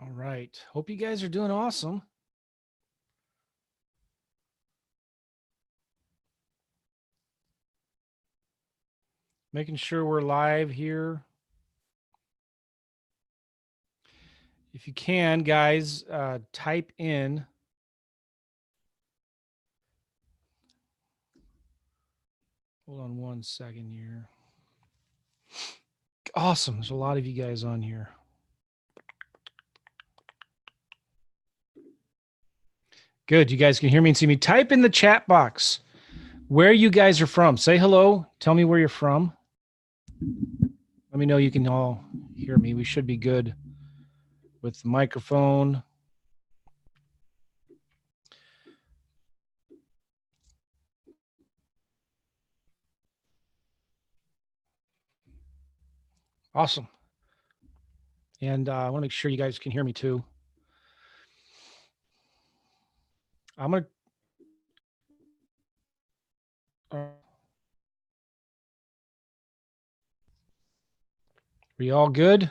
All right. Hope you guys are doing awesome. Making sure we're live here. If you can, guys, type in. Hold on one second here. Awesome. There's a lot of you guys on here. Good. You guys can hear me and see me. Type in the chat box where you guys are from. Say hello. Tell me where you're from. Let me know you can all hear me. We should be good with the microphone. Awesome. And I want to make sure you guys can hear me too. I'm going to. Are you all good?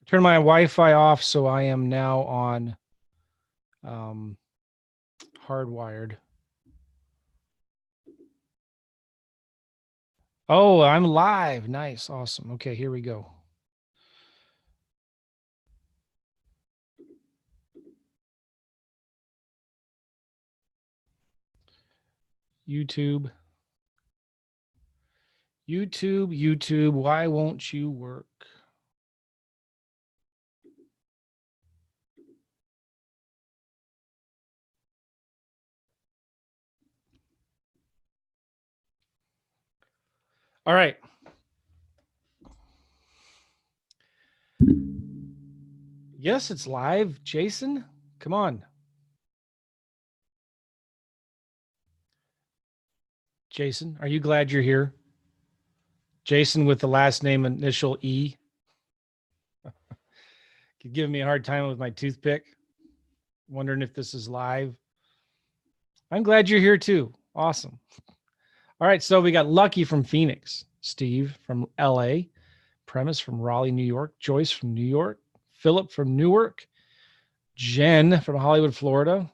Turn my Wi-Fi off, so I am now on hardwired. Oh, I'm live. Nice. Awesome. Okay, here we go. YouTube. YouTube, why won't you work? All right. Yes, it's live. Jason, come on. Jason, are you glad you're here? Jason with the last name initial E. You're giving me a hard time with my toothpick. Wondering if this is live. I'm glad you're here too. Awesome. All right, so we got Lucky from Phoenix, Steve from LA, Premise from Raleigh, New York, Joyce from New York, Philip from Newark, Jen from Hollywood, Florida,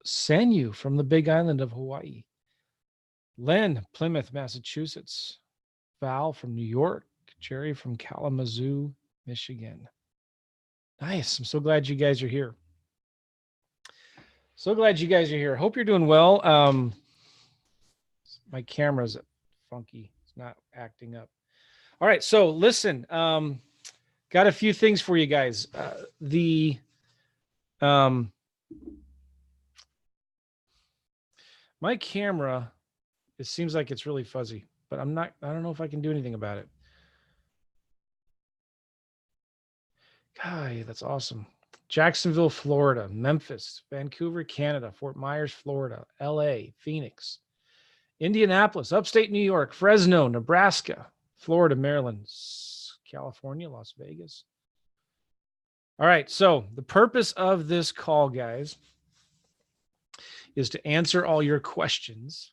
Sanyu from the Big Island of Hawaii, Len, Plymouth, Massachusetts, Val from New York, Jerry from Kalamazoo, Michigan. Nice. I'm so glad you guys are here. So glad you guys are here. Hope you're doing well. My camera's funky. It's not acting up. All right. So listen, got a few things for you guys. My camera, it seems like it's really fuzzy, but I don't know if I can do anything about it. God, that's awesome. Jacksonville, Florida, Memphis, Vancouver, Canada, Fort Myers, Florida, LA, Phoenix, Indianapolis, upstate New York, Fresno, Nebraska, Florida, Maryland, California, Las Vegas. All right. So the purpose of this call, guys, is to answer all your questions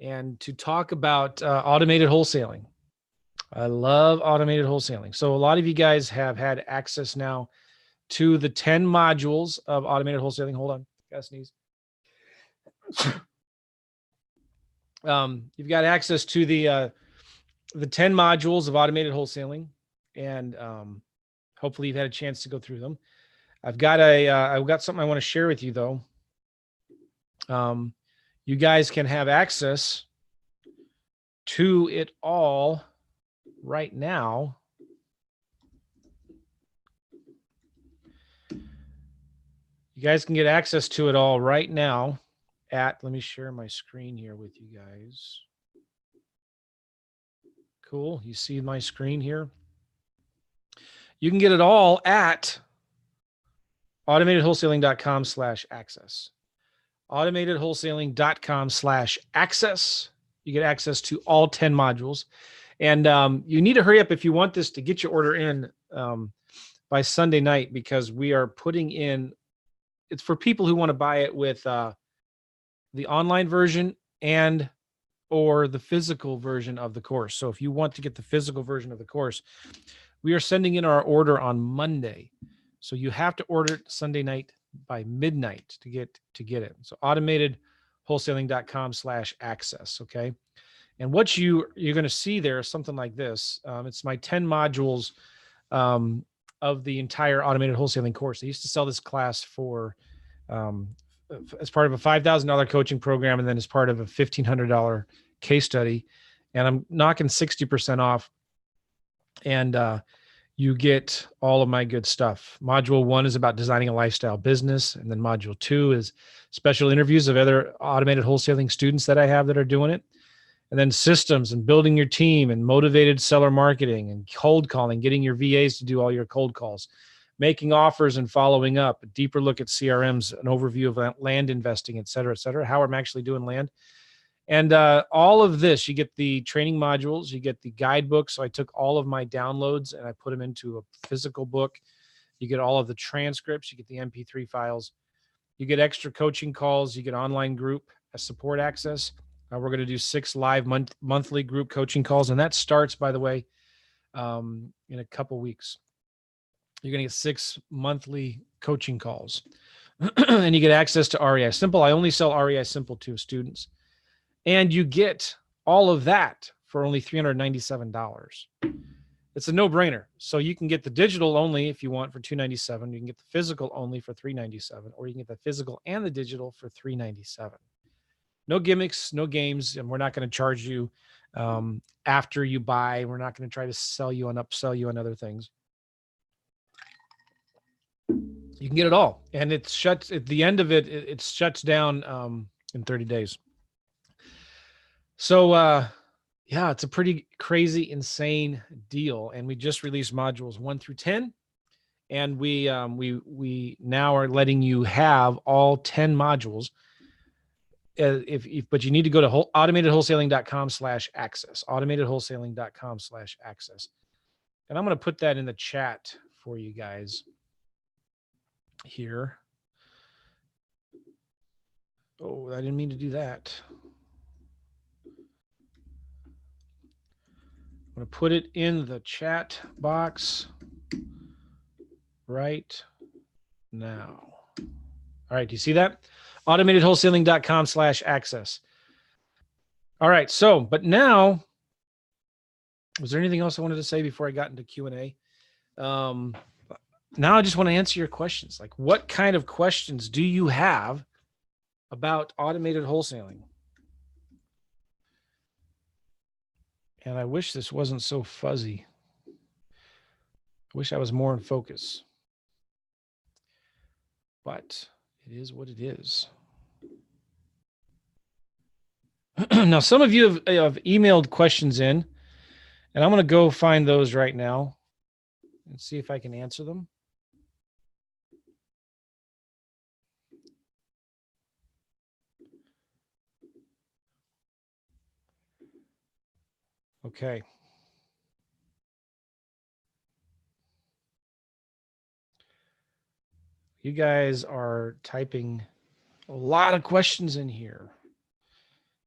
and to talk about automated wholesaling. I love automated wholesaling. So a lot of you guys have had access now to the 10 modules of automated wholesaling. Hold on, gotta sneeze. You've got access to the 10 modules of automated wholesaling, and hopefully you've had a chance to go through them. I've got something I want to share with you though. You guys can have access to it all right now. You guys can get access to it all right now at, let me share my screen here with you guys. Cool. You see my screen here? You can get it all at automatedwholesaling.com/access. automatedwholesaling.com/access. You get access to all 10 modules. And you need to hurry up if you want this to get your order in by Sunday night, because we are putting in, it's for people who want to buy it with the online version and or the physical version of the course. So if you want to get the physical version of the course, We are sending in our order on Monday. So you have to order it Sunday night by midnight to get it. So automatedwholesaling.com/access. Okay. And what you're going to see there is something like this. It's my 10 modules of the entire automated wholesaling course. I used to sell this class for as part of a $5,000 coaching program, and then as part of a $1,500 case study. And I'm knocking 60% off. And you get all of my good stuff. Module 1 is about designing a lifestyle business. And then module 2 is special interviews of other automated wholesaling students that I have that are doing it. And then systems and building your team and motivated seller marketing and cold calling, getting your VAs to do all your cold calls, making offers and following up, a deeper look at CRMs, an overview of land investing, et cetera, how I'm actually doing land. And all of this, you get the training modules, you get the guidebook. So I took all of my downloads and I put them into a physical book. You get all of the transcripts, you get the MP3 files, you get extra coaching calls, you get online group support access. We're going to do 6 live monthly group coaching calls. And that starts, by the way, in a couple weeks. You're going to get 6 monthly coaching calls. And you get access to REI Simple. I only sell REI Simple to students. And you get all of that for only $397. It's a no-brainer. So you can get the digital only if you want for $297. You can get the physical only for $397, or you can get the physical and the digital for $397. No gimmicks, no games, and we're not going to charge you after you buy. We're not going to try to sell you and upsell you on other things. You can get it all, and it shuts at the end of it. It shuts down in 30 days. So, yeah, it's a pretty crazy, insane deal. And we just released modules 1 through 10. And we now are letting you have all 10 modules. But you need to go to automatedwholesaling.com/access, automatedwholesaling.com/access. And I'm going to put that in the chat for you guys here. Oh, I didn't mean to do that. I'm going to put it in the chat box right now. All right. Do you see that? automatedwholesaling.com/access. All right. So, but now, was there anything else I wanted to say before I got into Q&A? Now I just want to answer your questions. Like, what kind of questions do you have about automated wholesaling? And I wish this wasn't so fuzzy. I wish I was more in focus. But it is what it is. Now, some of you have emailed questions in, and I'm going to go find those right now and see if I can answer them. Okay. You guys are typing a lot of questions in here.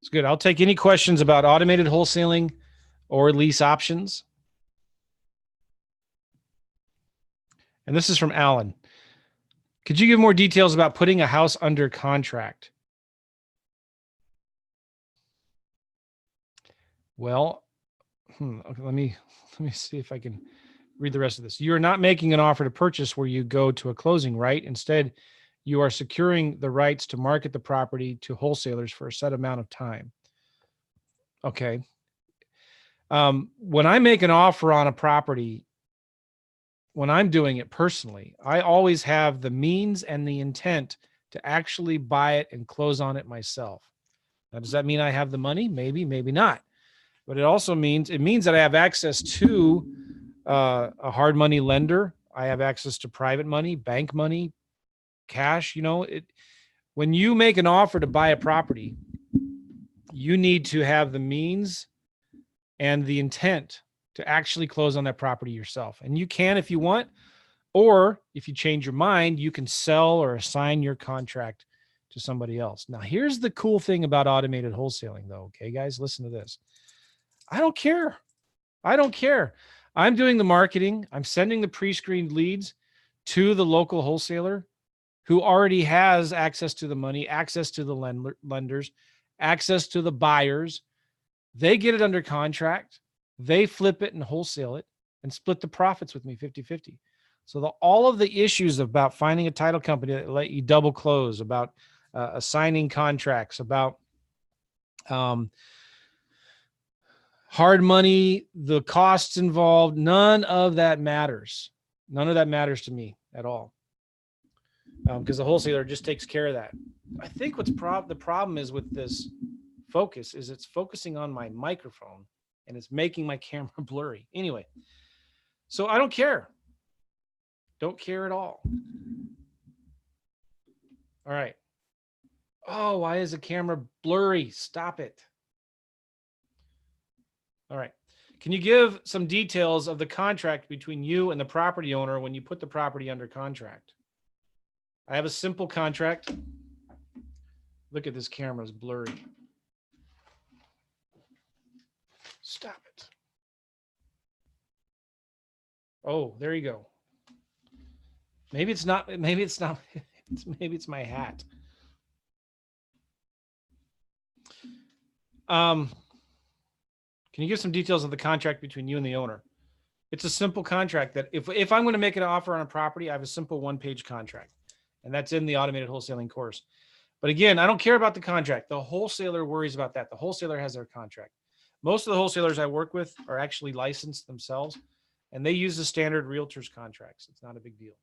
It's good. I'll take any questions about automated wholesaling or lease options. And this is from Alan. Could you give more details about putting a house under contract? Well, okay, let me see if I can read the rest of this. You are not making an offer to purchase where you go to a closing, right? Instead, you are securing the rights to market the property to wholesalers for a set amount of time. Okay. When I make an offer on a property, when I'm doing it personally, I always have the means and the intent to actually buy it and close on it myself. Now, does that mean I have the money? Maybe, maybe not. But it also means that I have access to a hard money lender. I have access to private money, bank money, cash. You know, when you make an offer to buy a property, you need to have the means and the intent to actually close on that property yourself. And you can if you want, or if you change your mind, you can sell or assign your contract to somebody else. Now, here's the cool thing about automated wholesaling, though. Okay, guys, listen to this. I don't care. I'm doing the marketing. I'm sending the pre-screened leads to the local wholesaler who already has access to the money, access to the lenders, access to the buyers. They get it under contract. They flip it and wholesale it and split the profits with me 50-50. So all of the issues about finding a title company that let you double close, about assigning contracts, about hard money, the costs involved, none of that matters. None of that matters to me at all. Because the wholesaler just takes care of that. I think the problem is with this focus is it's focusing on my microphone and it's making my camera blurry. Anyway, so I don't care. Don't care at all. All right. Oh, why is the camera blurry? Stop it. All right. Can you give some details of the contract between you and the property owner when you put the property under contract? I have a simple contract. Look at this camera, it's blurry. Stop it. Oh, there you go. Maybe it's not, maybe it's my hat. Can you give some details of the contract between you and the owner? It's a simple contract that if I'm going to make an offer on a property, I have a simple one-page contract, and that's in the automated wholesaling course. But again, I don't care about the contract. The wholesaler worries about that. The wholesaler has their contract. Most of the wholesalers I work with are actually licensed themselves, and they use the standard realtors contracts. It's not a big deal.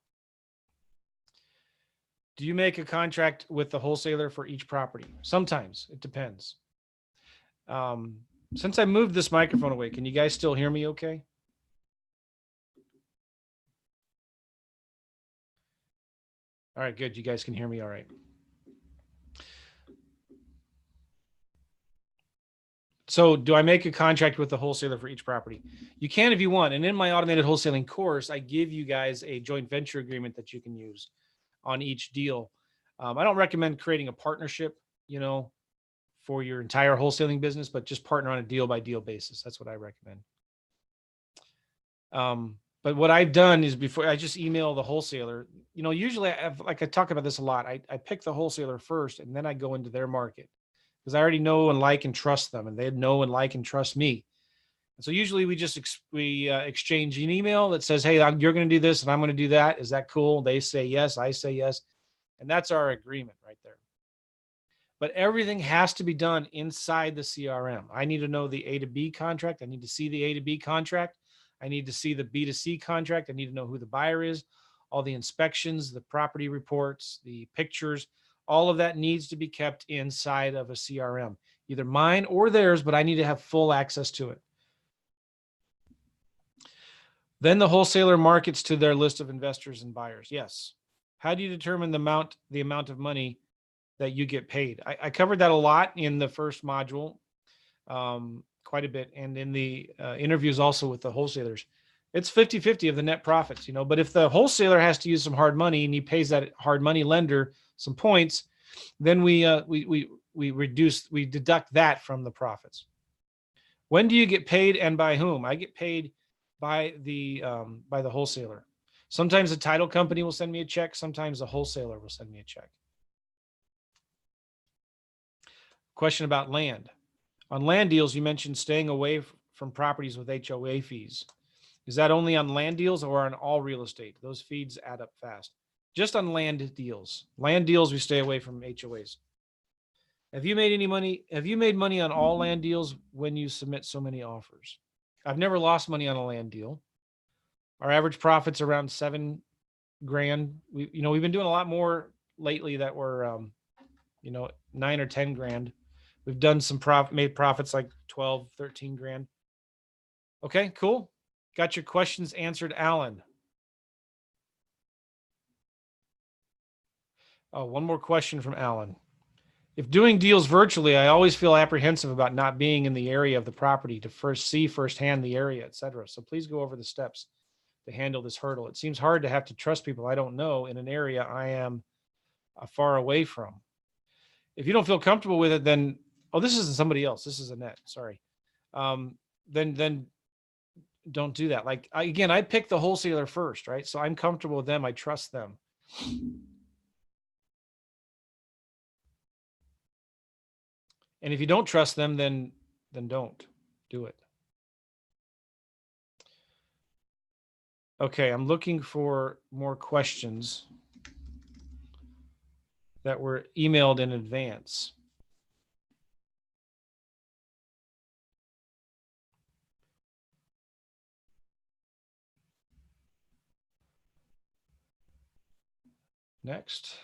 Do you make a contract with the wholesaler for each property? Sometimes. It depends. Since I moved this microphone away, can you guys still hear me okay? All right, good. You guys can hear me all right. So do I make a contract with the wholesaler for each property? You can if you want. And in my automated wholesaling course, I give you guys a joint venture agreement that you can use on each deal. I don't recommend creating a partnership, for your entire wholesaling business, but just partner on a deal by deal basis. That's what I recommend. But what I've done is before I just email the wholesaler, usually I talk about this a lot. I pick the wholesaler first and then I go into their market because I already know and like and trust them and they know and like and trust me. And so usually we just exchange an email that says, hey, you're going to do this and I'm going to do that. Is that cool? They say yes, I say yes. And that's our agreement right there. But everything has to be done inside the CRM. I need to know the A to B contract. I need to see the A to B contract. I need to see the B to C contract. I need to know who the buyer is, all the inspections, the property reports, the pictures, all of that needs to be kept inside of a CRM, either mine or theirs, but I need to have full access to it. Then the wholesaler markets to their list of investors and buyers. Yes. How do you determine the amount of money that you get paid? I covered that a lot in the first module, quite a bit. And in the interviews also with the wholesalers, it's 50-50 of the net profits, but if the wholesaler has to use some hard money and he pays that hard money lender some points, then we deduct that from the profits. When do you get paid and by whom? I get paid by the wholesaler. Sometimes the title company will send me a check. Sometimes the wholesaler will send me a check. Question about land. On land deals, you mentioned staying away from properties with HOA fees. Is that only on land deals or on all real estate? Those fees add up fast. Just on land deals. Land deals, we stay away from HOAs. Have you made any money? Have you made money on all land deals when you submit so many offers? I've never lost money on a land deal. Our average profit's around $7,000. We've been doing a lot more lately that were, 9 or 10 grand. We've done some made profits like 12, 13 grand. Okay, cool. Got your questions answered, Alan. Oh, one more question from Alan. If doing deals virtually, I always feel apprehensive about not being in the area of the property to see firsthand the area, etc. So please go over the steps to handle this hurdle. It seems hard to have to trust people I don't know in an area I am far away from. If you don't feel comfortable with it, then, this isn't somebody else. This is Annette. Sorry. Then don't do that. Like again, I pick the wholesaler first, right? So I'm comfortable with them. I trust them. And if you don't trust them, then don't do it. Okay, I'm looking for more questions that were emailed in advance. Next.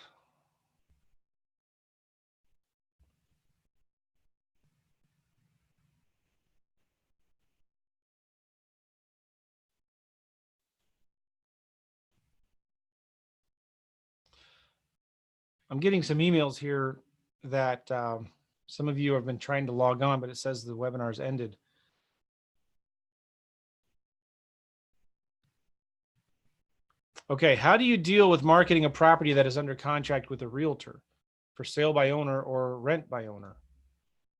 I'm getting some emails here that some of you have been trying to log on, but it says the webinar's ended. Okay, how do you deal with marketing a property that is under contract with a realtor for sale by owner or rent by owner?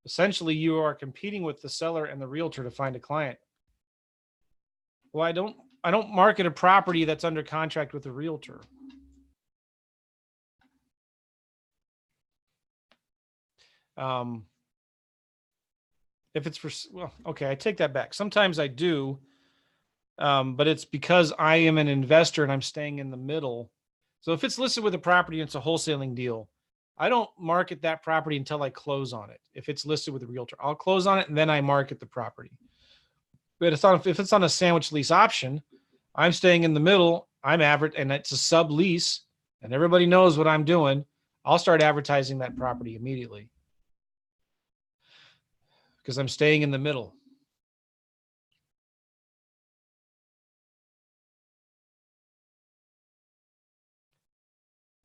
Essentially, you are competing with the seller and the realtor to find a client. Well, I don't market a property that's under contract with a realtor. If it's for, well, okay, I take that back. Sometimes I do, but it's because I am an investor and I'm staying in the middle. So if it's listed with a property and it's a wholesaling deal, I don't market that property until I close on it. If it's listed with a realtor, I'll close on it and then I market the property. But if it's on a sandwich lease option, I'm staying in the middle. I'm average, and it's a sublease, and everybody knows what I'm doing. I'll start advertising that property immediately because I'm staying in the middle.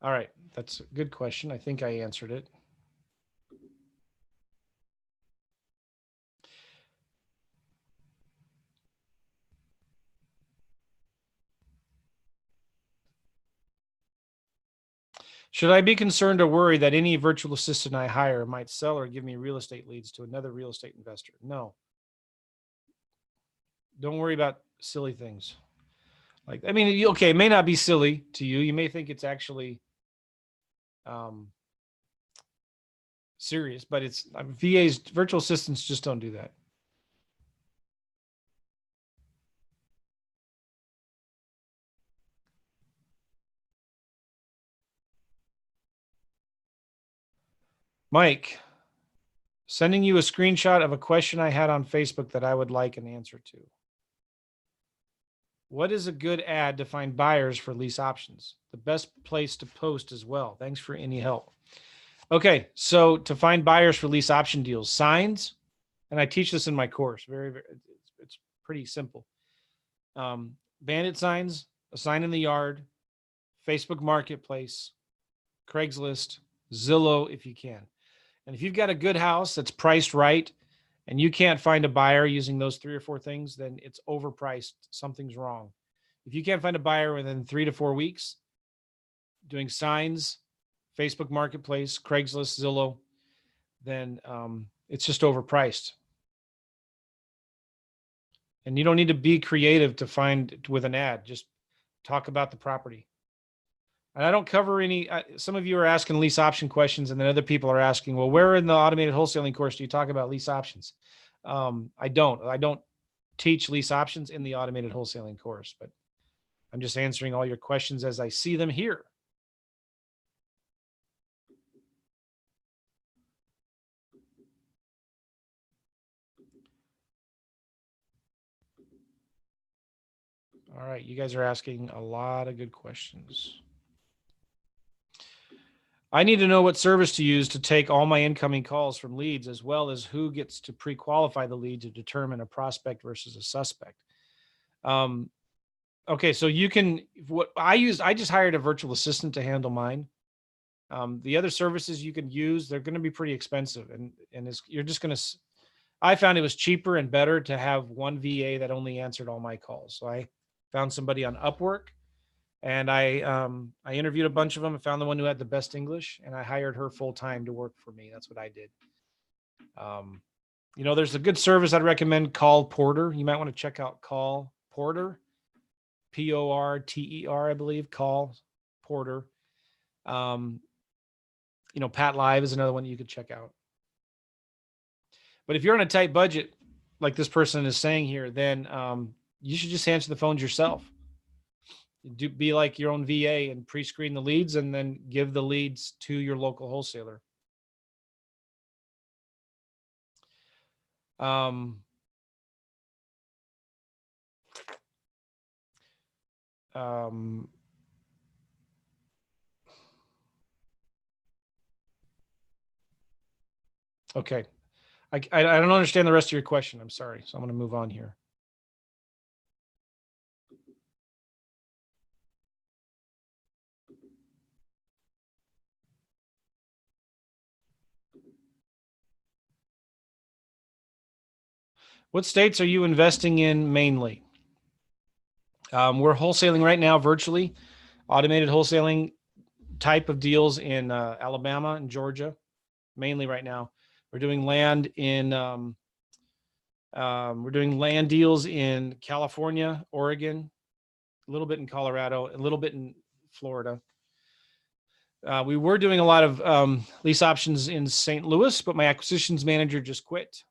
All right, that's a good question. I think I answered it. Should I be concerned or worried that any virtual assistant I hire might sell or give me real estate leads to another real estate investor? No. Don't worry about silly things. Like, I mean, okay, it may not be silly to you. You may think it's actually serious, but it's VAs, virtual assistants just don't do that. Mike, sending you a screenshot of a question I had on Facebook that I would like an answer to. What is a good ad to find buyers for lease options? The best place to post as well. Thanks for any help. Okay, so to find buyers for lease option deals, signs, and I teach this in my course. It's pretty simple. Bandit signs, a sign in the yard, Facebook Marketplace, Craigslist, Zillow, if you can. And if you've got a good house that's priced right and you can't find a buyer using those 3 or 4 things, then it's overpriced. Something's wrong. If you can't find a buyer within 3 to 4 weeks, doing signs, Facebook Marketplace, Craigslist, Zillow, then it's just overpriced. And you don't need to be creative to find with an ad. Just talk about the property. And I don't cover any. Some of you are asking lease option questions, and then other people are asking, well, where in the automated wholesaling course do you talk about lease options? I don't teach lease options in the automated wholesaling course, but I'm just answering all your questions as I see them here. All right, you guys are asking a lot of good questions. I need to know what service to use to take all my incoming calls from leads, as well as who gets to pre-qualify the lead to determine a prospect versus a suspect. Okay, so you can, what I used, I just hired a virtual assistant to handle mine. The other services you can use, they're going to be pretty expensive, and you're just going to. I found it was cheaper and better to have one VA that only answered all my calls. So I found somebody on Upwork, and I interviewed a bunch of them and found the one who had the best English, and I hired her full time to work for me. That's what I did. You know, there's a good service I'd recommend, Call Porter. You might want to check out Call Porter, Porter, I believe. Call Porter. Um, you know, Pat Live is another one that you could check out. But if you're on a tight budget, like this person is saying here, then you should just answer the phones yourself. Be like your own VA and pre-screen the leads, and then give the leads to your local wholesaler. Um, um, okay. I don't understand the rest of your question. I'm sorry. So I'm going to move on here. What states are you investing in mainly? We're wholesaling right now virtually, automated wholesaling type of deals in Alabama and Georgia, mainly right now. We're doing land in we're doing land deals in California, Oregon, a little bit in Colorado, a little bit in Florida. We were doing a lot of lease options in St. Louis, but my acquisitions manager just quit.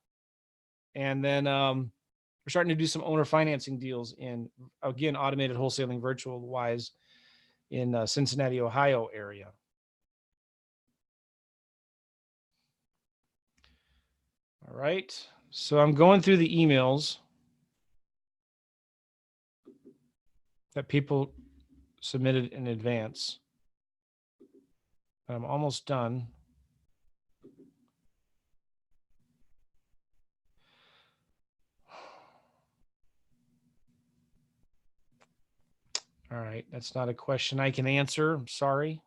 And then we're starting to do some owner financing deals in, again, automated wholesaling virtual wise in Cincinnati, Ohio area. All right. So I'm going through the emails that people submitted in advance. I'm almost done. All right. That's not a question I can answer. I'm sorry.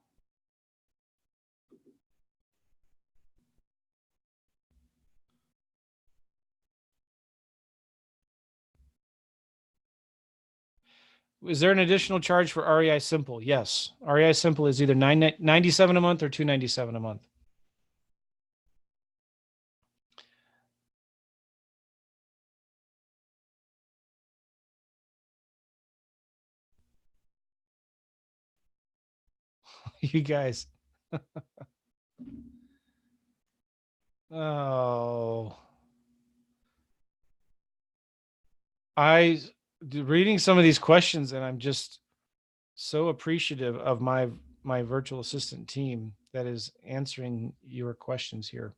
Is there an additional charge for REI Simple? Yes. REI Simple is either $97 a month or $297 a month. You guys. Oh. Reading some of these questions, and I'm just so appreciative of my virtual assistant team that is answering your questions here.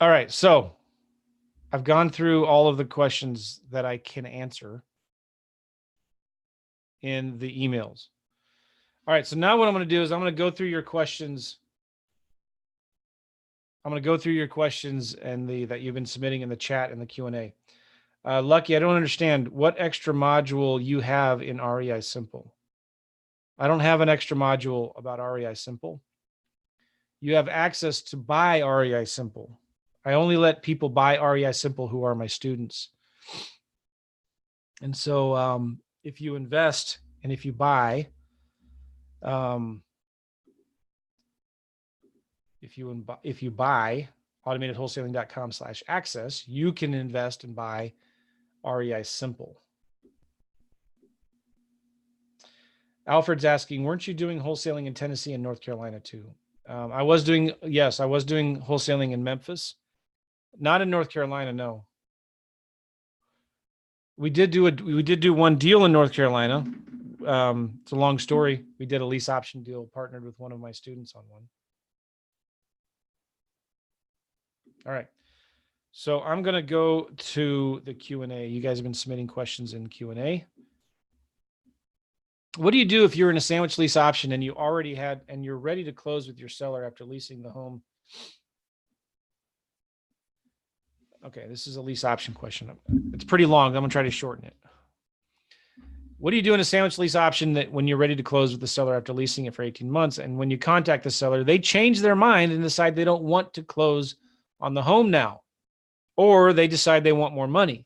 All right, so I've gone through all of the questions that I can answer in the emails. All right, so now what I'm going to do is I'm going to go through your questions. I'm going to go through your questions and that you've been submitting in the chat and the Q&A. Lucky, I don't understand what extra module you have in REI Simple. I don't have an extra module about REI Simple. You have access to buy REI Simple. I only let people buy REI Simple who are my students. And so if you invest and if you buy, if you buy automatedwholesaling.com/access, you can invest and buy REI Simple. Alfred's asking, weren't you doing wholesaling in Tennessee and North Carolina too? I was doing wholesaling in Memphis, not in North Carolina. No, we did do one deal in North Carolina. It's a long story. We did a lease option deal, partnered with one of my students on one. All right. So I'm going to go to the Q&A. You guys have been submitting questions in Q&A. What do you do if you're in a sandwich lease option and you're ready to close with your seller after leasing the home? Okay, this is a lease option question. It's pretty long. I'm going to try to shorten it. What do you do in a sandwich lease option that when you're ready to close with the seller after leasing it for 18 months, and when you contact the seller, they change their mind and decide they don't want to close on the home now, or they decide they want more money?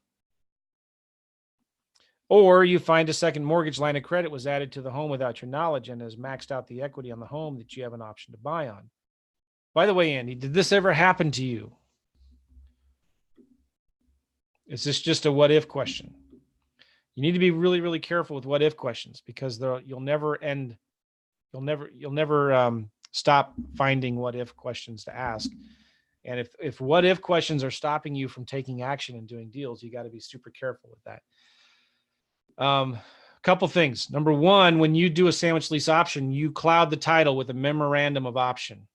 Or you find a second mortgage line of credit was added to the home without your knowledge and has maxed out the equity on the home that you have an option to buy on. By the way, Andy, did this ever happen to you? Is this just a what if question? You need to be really, really careful with what if questions because you'll never stop finding what if questions to ask. And if what if questions are stopping you from taking action and doing deals, you got to be super careful with that. Couple things. Number one, when you do a sandwich lease option, you cloud the title with a memorandum of option.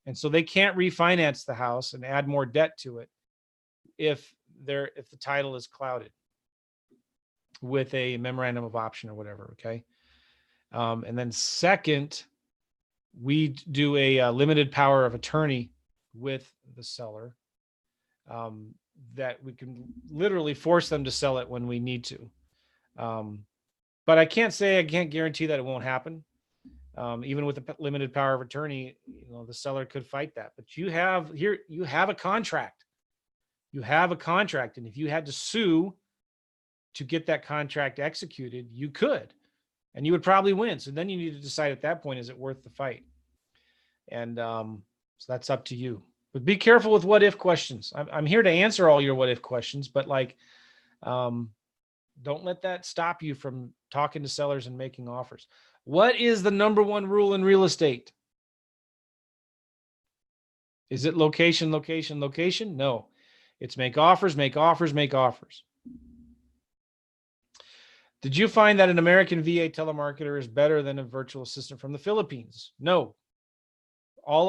And so they can't refinance the house and add more debt to it if the title is clouded with a memorandum of option or whatever. Okay. And then second, we do a limited power of attorney with the seller that we can literally force them to sell it when we need to. But I can't guarantee that it won't happen. Even with a limited power of attorney, the seller could fight that. But you have a contract. You have a contract. And if you had to sue to get that contract executed, you could, and you would probably win. So then you need to decide at that point, is it worth the fight? And so that's up to you. But be careful with what if questions. I'm here to answer all your what if questions, but don't let that stop you from talking to sellers and making offers. What is the number one rule in real estate? Is it location, location, location? No. It's make offers, make offers, make offers. Did you find that an American VA telemarketer is better than a virtual assistant from the Philippines? No.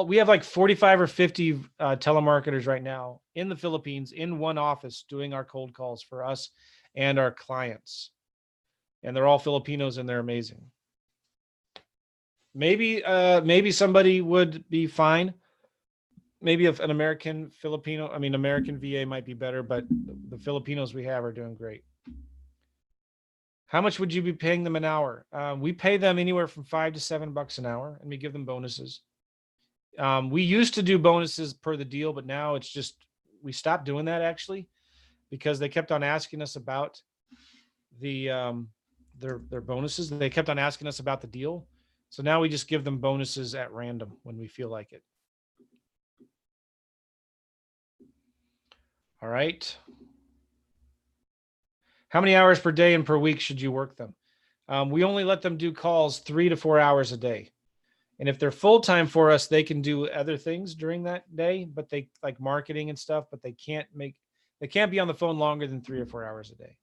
We have like 45 or 50 telemarketers right now in the Philippines in one office doing our cold calls for us and our clients. And they're all Filipinos and they're amazing. Maybe somebody would be fine. Maybe if an American VA might be better, but the Filipinos we have are doing great. How much would you be paying them an hour? We pay them anywhere from $5 to $7 an hour, and we give them bonuses. We used to do bonuses per the deal, but now it's just, we stopped doing that actually, because they kept on asking us about their bonuses. They kept on asking us about the deal. So now we just give them bonuses at random when we feel like it. All right. How many hours per day and per week should you work them? We only let them do calls 3 to 4 hours a day. And if they're full-time for us, they can do other things during that day, but they like marketing and stuff, but they can't be on the phone longer than 3 or 4 hours a day.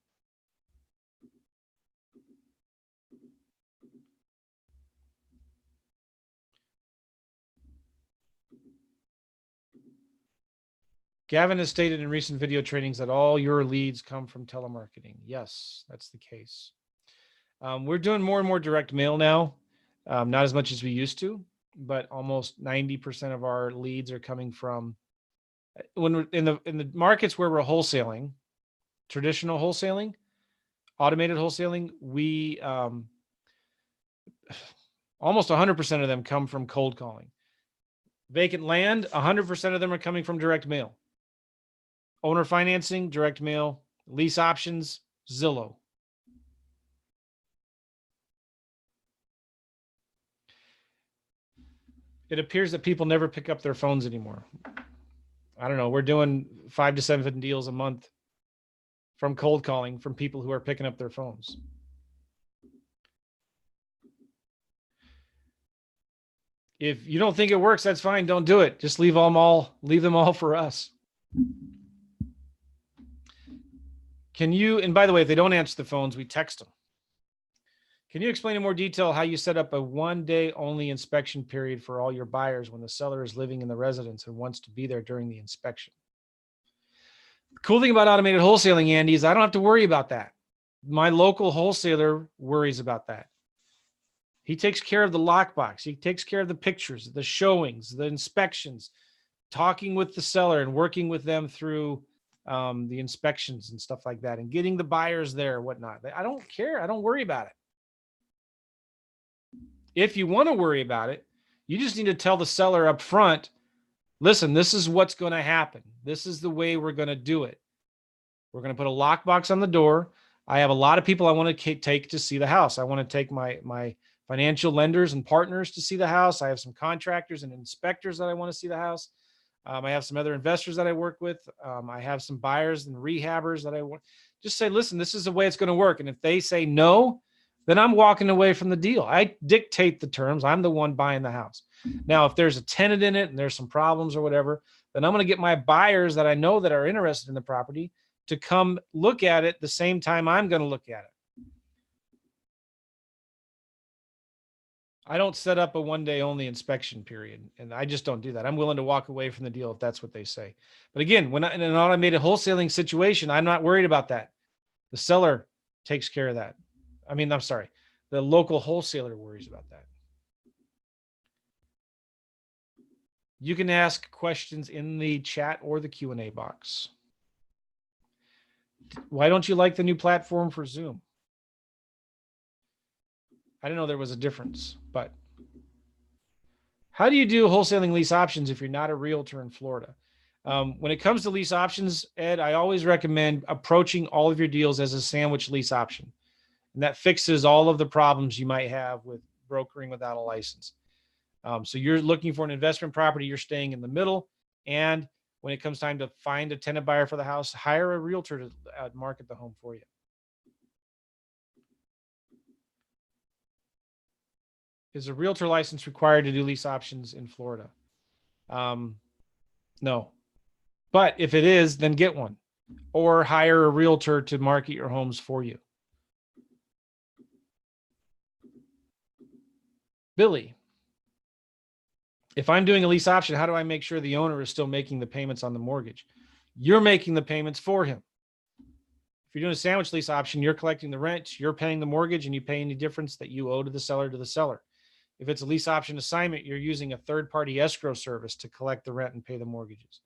Gavin has stated in recent video trainings that all your leads come from telemarketing. Yes, that's the case. We're doing more and more direct mail now. Not as much as we used to, but almost 90% of our leads are coming from when we're in the markets where we're wholesaling, traditional wholesaling, automated wholesaling. We almost 100% of them come from cold calling. Vacant land, 100% of them are coming from direct mail. Owner financing, direct mail. Lease options, Zillow. It appears that people never pick up their phones anymore. I don't know. We're doing 5 to 7 deals a month from cold calling from people who are picking up their phones. If you don't think it works, that's fine. Don't do it. Just leave them all for us. And by the way, if they don't answer the phones, we text them. Can you explain in more detail how you set up a 1-day only inspection period for all your buyers when the seller is living in the residence and wants to be there during the inspection? The cool thing about automated wholesaling, Andy, is I don't have to worry about that. My local wholesaler worries about that. He takes care of the lockbox. He takes care of the pictures, the showings, the inspections, talking with the seller and working with them through the inspections and stuff like that, and getting the buyers there, whatnot. I don't care. I don't worry about it. If you want to worry about it, you just need to tell the seller up front, listen, this is what's going to happen. This is the way we're going to do it. We're going to put a lockbox on the door. I have a lot of people I want to take to see the house. I want to take my financial lenders and partners to see the house. I have some contractors and inspectors that I want to see the house. I have some other investors that I work with. I have some buyers and rehabbers that I want. Just say, listen, this is the way it's going to work. And if they say no, then I'm walking away from the deal. I dictate the terms. I'm the one buying the house. Now, if there's a tenant in it and there's some problems or whatever, then I'm going to get my buyers that I know that are interested in the property to come look at it the same time I'm going to look at it. I don't set up a one-day only inspection period, and I just don't do that. I'm willing to walk away from the deal if that's what they say. But again, when in an automated wholesaling situation, I'm not worried about that. The seller takes care of that. I'm sorry. The local wholesaler worries about that. You can ask questions in the chat or the Q&A box. Why don't you like the new platform for Zoom? I didn't know there was a difference, but how do you do wholesaling lease options if you're not a realtor in Florida? When it comes to lease options, Ed, I always recommend approaching all of your deals as a sandwich lease option. And that fixes all of the problems you might have with brokering without a license. So you're looking for an investment property, you're staying in the middle. And when it comes time to find a tenant buyer for the house, hire a realtor to market the home for you. Is a realtor license required to do lease options in Florida? No. But if it is, then get one or hire a realtor to market your homes for you. Billy, if I'm doing a lease option, how do I make sure the owner is still making the payments on the mortgage? You're making the payments for him. If you're doing a sandwich lease option, you're collecting the rent, you're paying the mortgage, and you pay any difference that you owe to the seller. If it's a lease option assignment, you're using a third-party escrow service to collect the rent and pay the mortgages.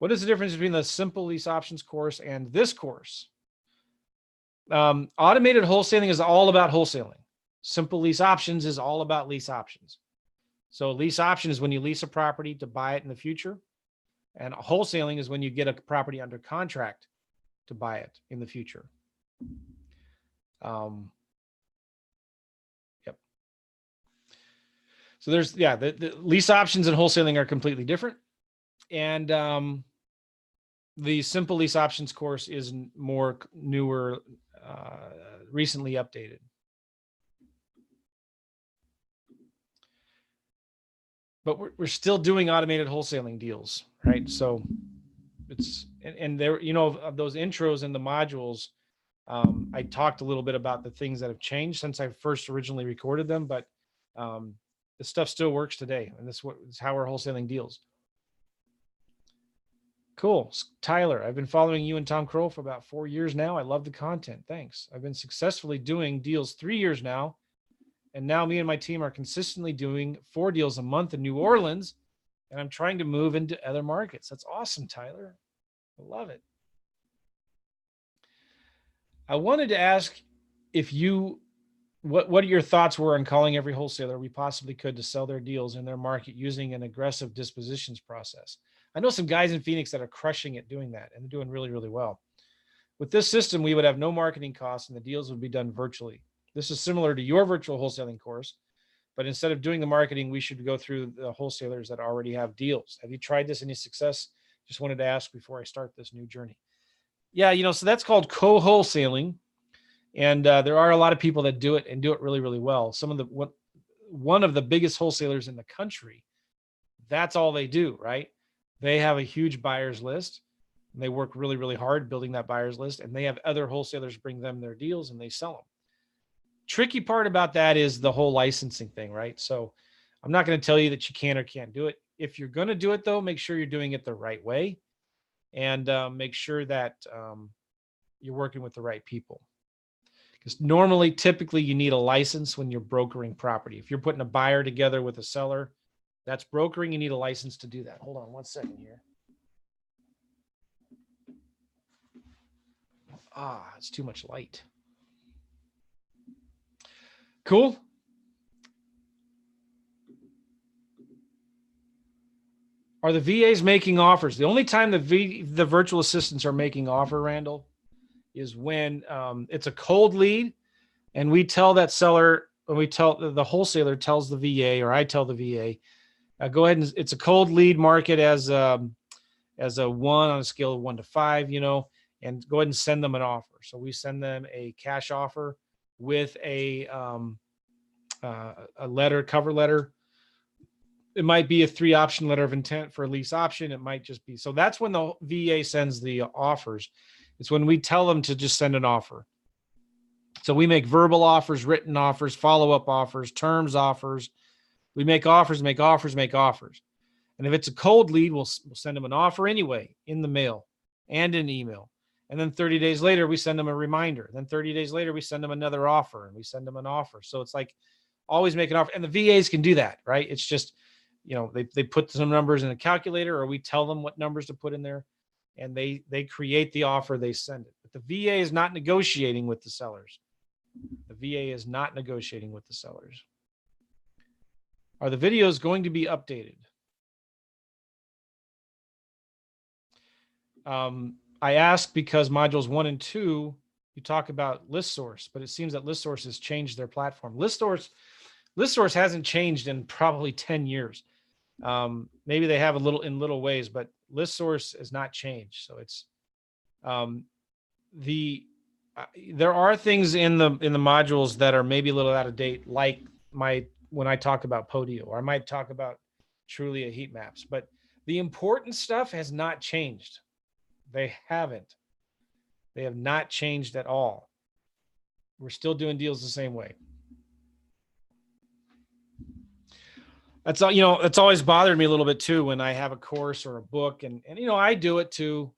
What is the difference between the simple lease options course and this course? Automated wholesaling is all about wholesaling. Simple lease options is all about lease options. So a lease option is when you lease a property to buy it in the future. And wholesaling is when you get a property under contract to buy it in the future. Yep. So there's, the lease options and wholesaling are completely different. And the simple lease options course is more newer, recently updated. But we're still doing automated wholesaling deals, right? So it's, and there, of those intros in the modules, I talked a little bit about the things that have changed since I first originally recorded them, but this stuff still works today. And this is how we're wholesaling deals. Cool. Tyler, I've been following you and Tom Crow for about 4 years now. I love the content. Thanks. I've been successfully doing deals 3 years now. And now me and my team are consistently doing 4 deals a month in New Orleans. And I'm trying to move into other markets. That's awesome, Tyler. I love it. I wanted to ask if what your thoughts were on calling every wholesaler we possibly could to sell their deals in their market using an aggressive dispositions process. I know some guys in Phoenix that are crushing it doing that and doing really, really well. With this system, we would have no marketing costs and the deals would be done virtually. This is similar to your virtual wholesaling course, but instead of doing the marketing, we should go through the wholesalers that already have deals. Have you tried this? Any success? Just wanted to ask before I start this new journey. Yeah, so that's called co-wholesaling. And there are a lot of people that do it and do it really, really well. One of the biggest wholesalers in the country, that's all they do, right? They have a huge buyers list. And they work really, really hard building that buyers list. And they have other wholesalers bring them their deals and they sell them. Tricky part about that is the whole licensing thing, right? So I'm not going to tell you that you can or can't do it. If you're going to do it, though, make sure you're doing it the right way and make sure that you're working with the right people. Because typically, you need a license when you're brokering property. If you're putting a buyer together with a seller, that's brokering. You need a license to do that. Hold on 1 second here. It's too much light. Cool. Are the VAs making offers? The only time the virtual assistants are making offer, Randall, is when it's a cold lead, and we tell that seller, or we tell the wholesaler tells the VA, or I tell the VA, go ahead and it's a cold lead, mark it as a 1 on a scale of 1 to 5, and go ahead and send them an offer. So we send them a cash offer with a cover letter. It might be a 3-option letter of intent for a lease option. It might just be, so that's when the VA sends the offers. It's when we tell them to just send an offer. So we make verbal offers, written offers, follow-up offers, terms offers. We make offers, make offers, make offers. And if it's a cold lead, we'll send them an offer anyway in the mail and an email. And then 30 days later, we send them a reminder. Then 30 days later, we send them another offer, and we send them an offer. So it's like always make an offer. And the VAs can do that, right? It's just, they put some numbers in a calculator, or we tell them what numbers to put in there, and they create the offer, they send it. But the VA is not negotiating with the sellers. The VA is not negotiating with the sellers. Are the videos going to be updated? I ask because modules 1 and 2, you talk about ListSource, but it seems that ListSource has changed their platform. ListSource hasn't changed in probably 10 years. Maybe they have in little ways, but ListSource has not changed. So it's there are things in the modules that are maybe a little out of date, like when I talk about Podio, or I might talk about Trulia heat maps, but the important stuff has not changed. They haven't. They have not changed at all. We're still doing deals the same way. That's all, it's always bothered me a little bit too when I have a course or a book, and I do it too.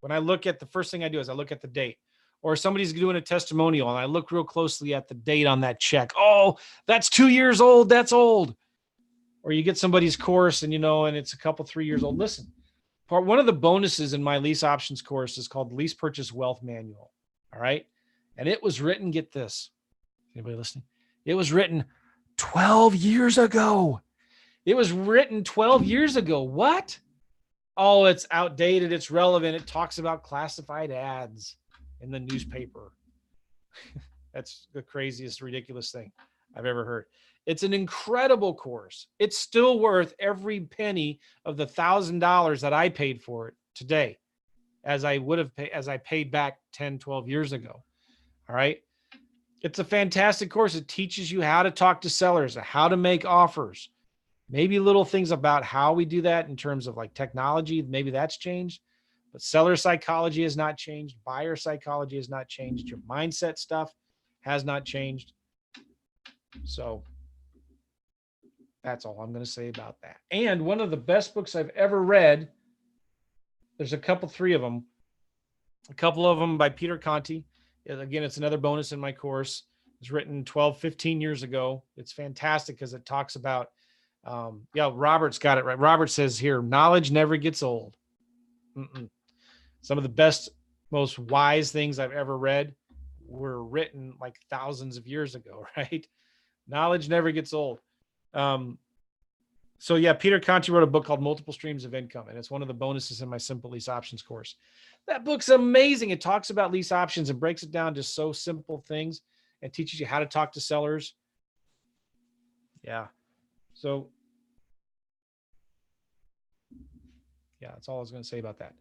When I look at, the first thing I do is I look at the date, or somebody's doing a testimonial and I look real closely at the date on that check. Oh, that's 2 years old. That's old. Or you get somebody's course and it's a couple, 3 years old. Listen, one of the bonuses in my lease options course is called Lease Purchase Wealth Manual. All right. And it was written, get this, anybody listening? It was written 12 years ago. It was written 12 years ago. What? Oh, it's outdated. It's relevant. It talks about classified ads in the newspaper. That's the craziest, ridiculous thing I've ever heard. It's an incredible course. It's still worth every penny of the $1,000 that I paid for it today, as I paid back 10, 12 years ago. All right. It's a fantastic course. It teaches you how to talk to sellers, how to make offers, maybe little things about how we do that in terms of like technology. Maybe that's changed, but seller psychology has not changed. Buyer psychology has not changed. Your mindset stuff has not changed. So that's all I'm going to say about that. And one of the best books I've ever read, there's three of them. A couple of them by Peter Conti. Again, it's another bonus in my course. It's written 12, 15 years ago. It's fantastic because it talks about, Robert's got it right. Robert says here, knowledge never gets old. Some of the best, most wise things I've ever read were written like thousands of years ago, right? Knowledge never gets old. Peter Conti wrote a book called Multiple Streams of Income, and it's one of the bonuses in my Simple Lease Options course. That book's amazing. It talks about lease options and breaks it down to so simple things and teaches you how to talk to sellers. Yeah. So, that's all I was going to say about that.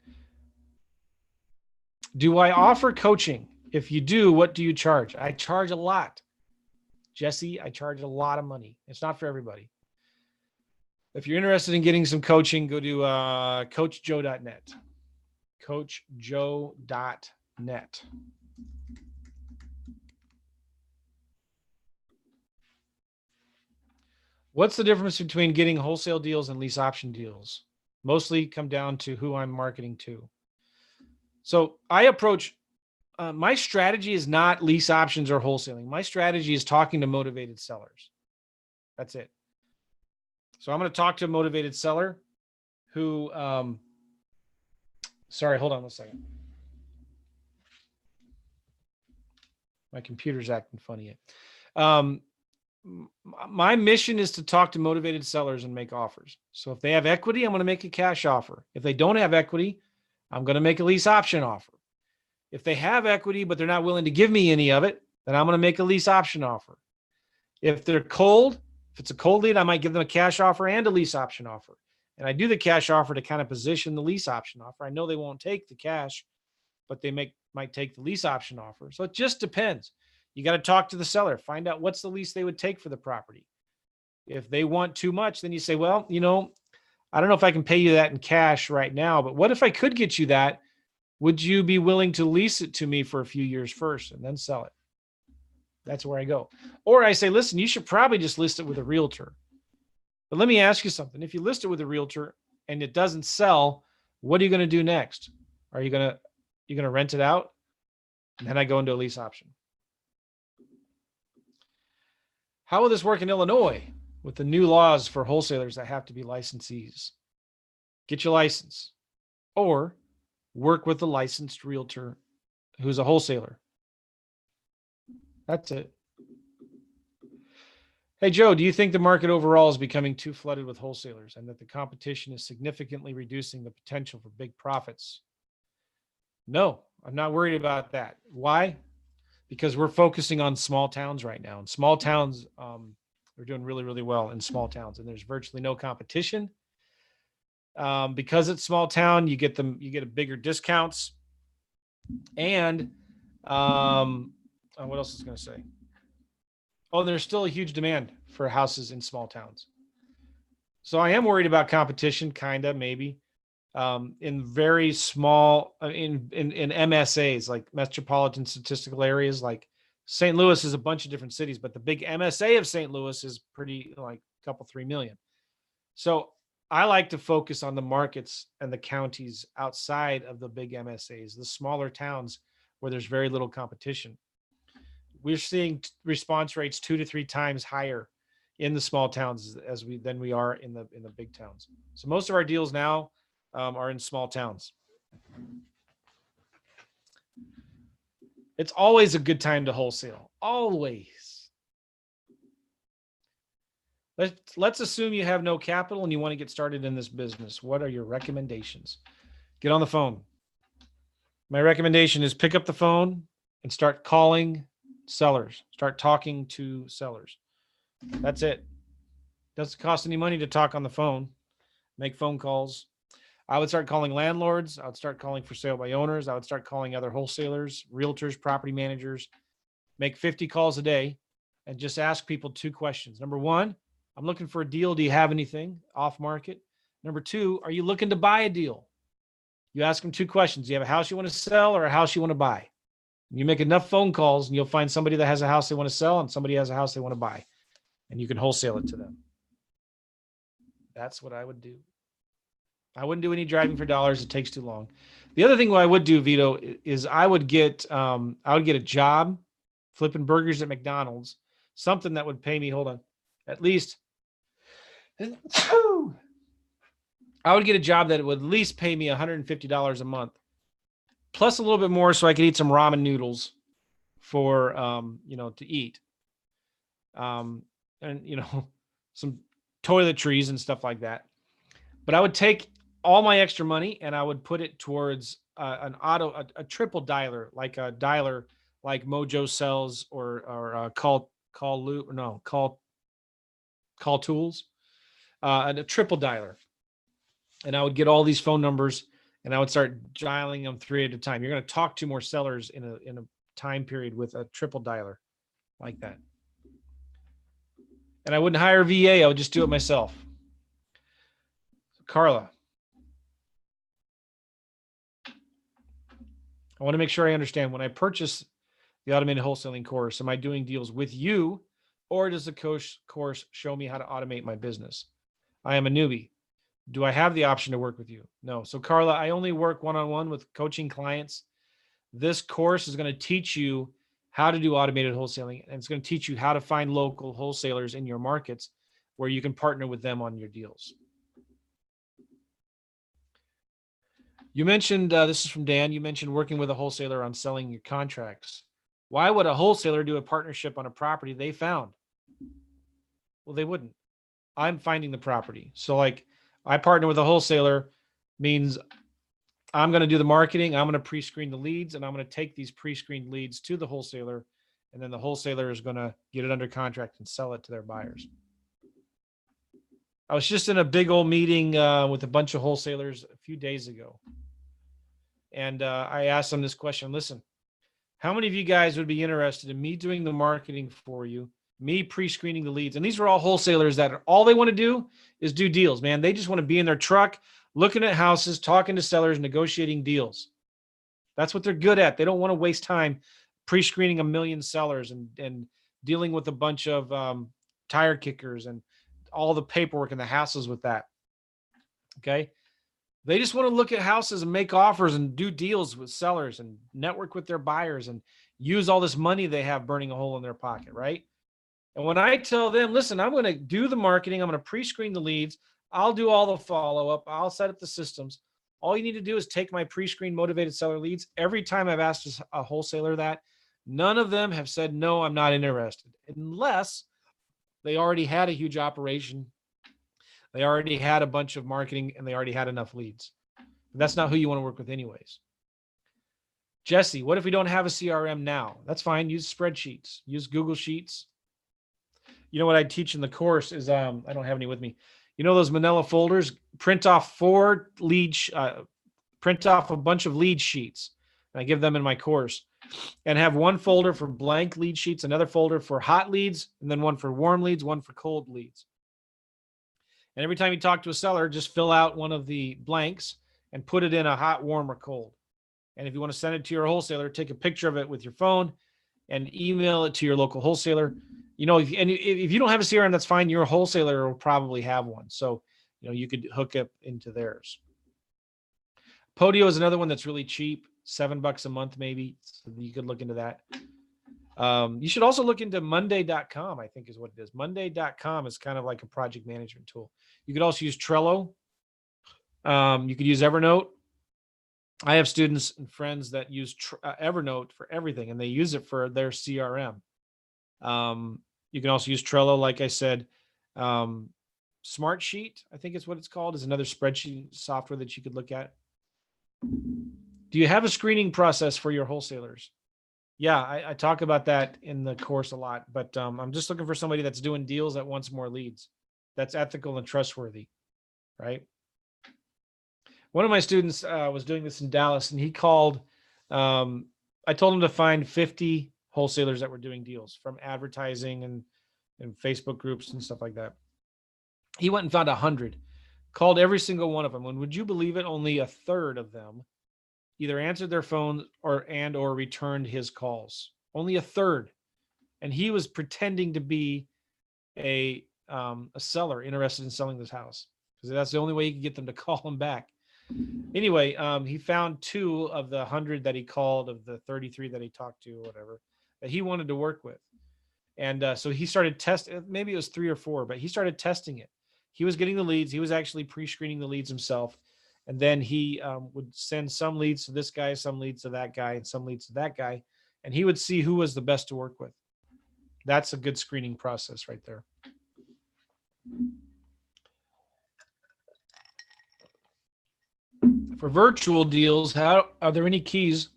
Do I offer coaching? If you do, what do you charge? I charge a lot. Jesse, I charge a lot of money. It's not for everybody. If you're interested in getting some coaching, go to coachjoe.net. coachjoe.net. What's the difference between getting wholesale deals and lease option deals? Mostly come down to who I'm marketing to. So I approach, my strategy is not lease options or wholesaling. My strategy is talking to motivated sellers. That's it. So I'm going to talk to a motivated seller who, sorry, hold on one second. My computer's acting funny. My mission is to talk to motivated sellers and make offers. So if they have equity, I'm going to make a cash offer. If they don't have equity, I'm going to make a lease option offer. If they have equity, but they're not willing to give me any of it, then I'm going to make a lease option offer. If they're cold, if it's a cold lead, I might give them a cash offer and a lease option offer. And I do the cash offer to kind of position the lease option offer. I know they won't take the cash, but they might take the lease option offer. So it just depends. You got to talk to the seller, find out what's the lease they would take for the property. If they want too much, then you say, well, I don't know if I can pay you that in cash right now, but what if I could get you that? Would you be willing to lease it to me for a few years first and then sell it? That's where I go. Or I say, listen, you should probably just list it with a realtor. But let me ask you something. If you list it with a realtor and it doesn't sell, what are you going to do next? Are you going to rent it out? And then I go into a lease option. How will this work in Illinois with the new laws for wholesalers that have to be licensees? Get your license or work with a licensed realtor who's a wholesaler. That's it. Hey, Joe, do you think the market overall is becoming too flooded with wholesalers and that the competition is significantly reducing the potential for big profits? No, I'm not worried about that. Why? Because we're focusing on small towns right now. And small towns, we're doing really, really well in small towns, and there's virtually no competition. Because it's small town, you get a bigger discounts. And what else is going to say? Oh, there's still a huge demand for houses in small towns. So I am worried about competition, kind of, maybe, in very small, in MSAs, like metropolitan statistical areas. Like St. Louis is a bunch of different cities, but the big MSA of St. Louis is pretty, like a couple, 3 million. So I like to focus on the markets and the counties outside of the big MSAs, the smaller towns where there's very little competition. We're seeing response rates 2 to 3 times higher in the small towns than we are in the big towns. So most of our deals now are in small towns. It's always a good time to wholesale. Always. Let's assume you have no capital and you want to get started in this business. What are your recommendations? Get on the phone. My recommendation is pick up the phone and start calling sellers. Start talking to sellers. That's it. Doesn't cost any money to talk on the phone. Make phone calls. I would start calling landlords. I would start calling for sale by owners. I would start calling other wholesalers, realtors, property managers. Make 50 calls a day and just ask people 2 questions. Number 1, I'm looking for a deal. Do you have anything off market? Number 2, are you looking to buy a deal? You ask them 2 questions. Do you have a house you want to sell or a house you want to buy? You make enough phone calls and you'll find somebody that has a house they want to sell and somebody has a house they want to buy, and you can wholesale it to them. That's what I would do. I wouldn't do any driving for dollars. It takes too long. The other thing what I would do, Vito, is I would get a job flipping burgers at McDonald's, something that would pay me, at least, I would get a job that would at least pay me $150 a month, plus a little bit more so I could eat some ramen noodles for, to eat. And, some toiletries and stuff like that. But I would take all my extra money and I would put it towards a triple dialer, like a dialer like Mojo sells or Call Tools, and a triple dialer. And I would get all these phone numbers and I would start dialing them 3 at a time. You're going to talk to more sellers in a time period with a triple dialer like that. And I wouldn't hire a VA. I would just do it myself. Carla, I want to make sure I understand. When I purchase the automated wholesaling course, am I doing deals with you, or does the course show me how to automate my business? I am a newbie. Do I have the option to work with you? No. So Carla, I only work one-on-one with coaching clients. This course is going to teach you how to do automated wholesaling, and it's going to teach you how to find local wholesalers in your markets where you can partner with them on your deals. You mentioned, this is from Dan, you mentioned working with a wholesaler on selling your contracts. Why would a wholesaler do a partnership on a property they found? Well, they wouldn't. I'm finding the property. So like I partner with a wholesaler means I'm going to do the marketing. I'm going to pre-screen the leads, and I'm going to take these pre-screened leads to the wholesaler, and then the wholesaler is going to get it under contract and sell it to their buyers. I was just in a big old meeting with a bunch of wholesalers a few days ago. And I asked them this question. Listen, how many of you guys would be interested in me doing the marketing for you, me pre-screening the leads? And these are all wholesalers that all they want to do is do deals, man. They just want to be in their truck, looking at houses, talking to sellers, negotiating deals. That's what they're good at. They don't want to waste time pre-screening a million sellers and dealing with a bunch of tire kickers and all the paperwork and the hassles with that. Okay. They just want to look at houses and make offers and do deals with sellers and network with their buyers and use all this money they have burning a hole in their pocket, right? And when I tell them, listen, I'm going to do the marketing, I'm going to pre-screen the leads, I'll do all the follow-up, I'll set up the systems. All you need to do is take my pre-screen motivated seller leads. Every time I've asked a wholesaler that, none of them have said, no, I'm not interested, unless they already had a huge operation. They already had a bunch of marketing and they already had enough leads. That's not who you want to work with anyways. Jesse, what if we don't have a CRM now? That's fine. Use spreadsheets, use Google Sheets. You know what I teach in the course is, I don't have any with me. You know, those manila folders, print off print off a bunch of lead sheets. And I give them in my course and have one folder for blank lead sheets, another folder for hot leads, and then one for warm leads, one for cold leads. And every time you talk to a seller, just fill out one of the blanks and put it in a hot, warm, or cold. And if you want to send it to your wholesaler, take a picture of it with your phone and email it to your local wholesaler. You know, if you don't have a CRM, that's fine. Your wholesaler will probably have one. So, you know, you could hook up into theirs. Podio is another one that's really cheap, $7 a month, maybe. So you could look into that. You should also look into Monday.com, I think is what it is. Monday.com is kind of like a project management tool. You could also use Trello. You could use Evernote. I have students and friends that use Evernote for everything, and they use it for their CRM. You can also use Trello, like I said. Smartsheet, I think is what it's called, is another spreadsheet software that you could look at. Do you have a screening process for your wholesalers? Yeah, I talk about that in the course a lot, but I'm just looking for somebody that's doing deals that wants more leads, that's ethical and trustworthy, right? One of my students was doing this in Dallas, and he called. I told him to find 50 wholesalers that were doing deals from advertising and Facebook groups and stuff like that. He went and found 100, called every single one of them. And would you believe it? Only a third of them either answered their phone or returned his calls. Only a third. And he was pretending to be a seller interested in selling this house, because that's the only way he could get them to call him back. Anyway, he found 2 of the 100 that he called, of the 33 that he talked to, or whatever, that he wanted to work with. And so he started testing, maybe it was 3 or 4, but he started testing it. He was getting the leads. He was actually pre-screening the leads himself. And then he would send some leads to this guy, some leads to that guy, and some leads to that guy. And he would see who was the best to work with. That's a good screening process right there. For virtual deals, are there any keys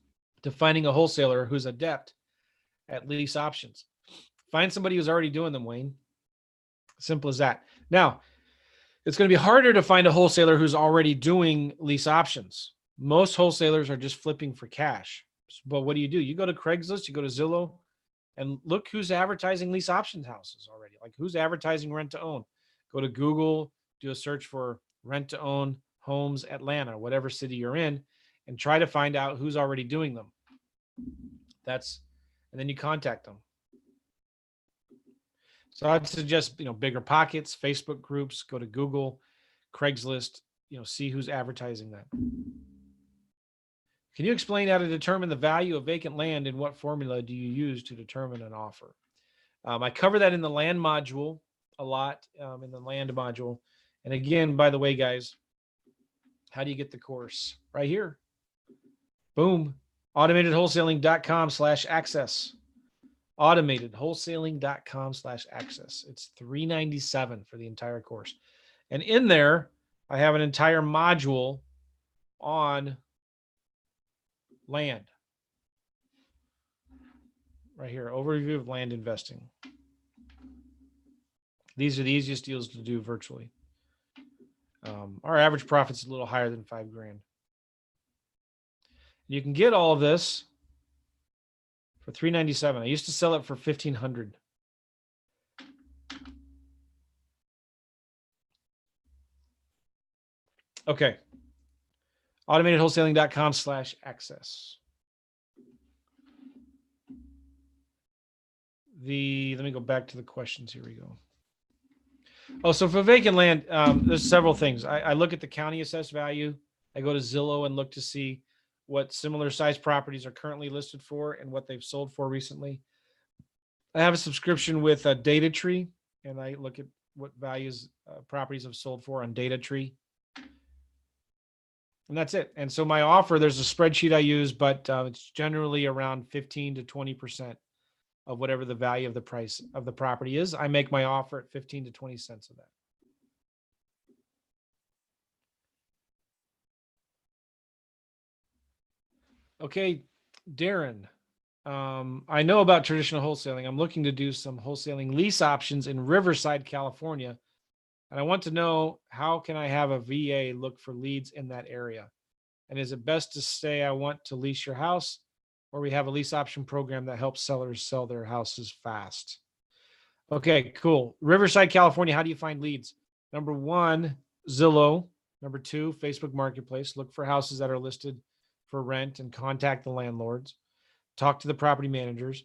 to finding a wholesaler who's adept at lease options? Find somebody who's already doing them, Wayne. Simple as that. Now, it's going to be harder to find a wholesaler who's already doing lease options. Most wholesalers are just flipping for cash. But what do? You go to Craigslist, you go to Zillow, and look who's advertising lease options houses already. Like, who's advertising rent to own? Go to Google, do a search for rent to own homes Atlanta, whatever city you're in, and try to find out who's already doing them. And then you contact them. So I'd suggest, Bigger Pockets, Facebook groups, go to Google, Craigslist, see who's advertising that. Can you explain how to determine the value of vacant land, and what formula do you use to determine an offer? I cover that in the land module a lot, in the land module. And again, by the way, guys, how do you get the course? Right here. Boom. automatedwholesaling.com/access. automatedwholesaling.com/access. It's $397 for the entire course. And in there, I have an entire module on Land. Right here, overview of land investing. These are the easiest deals to do virtually. Our average profit's a little higher than $5,000. You can get all of this for $397. I used to sell it for $1,500. Okay. AutomatedWholesaling.com/access. Let me go back to the questions. Here we go. Oh, so for vacant land, there's several things. I look at the county assessed value. I go to Zillow and look to see what similar size properties are currently listed for and what they've sold for recently. I have a subscription with a Data Tree, and I look at what values properties have sold for on Data Tree. And that's it. And so my offer, there's a spreadsheet I use, but it's generally around 15 to 20% of whatever the value of the price of the property is. I make my offer at 15 to 20 cents of that. Okay, Darren, I know about traditional wholesaling. I'm looking to do some wholesaling lease options in Riverside, California. And I want to know, how can I have a VA look for leads in that area? And is it best to say I want to lease your house, or we have a lease option program that helps sellers sell their houses fast? Okay, cool. Riverside, California, how do you find leads? Number one, Zillow. Number two, Facebook Marketplace. Look for houses that are listed for rent and contact the landlords. Talk to the property managers.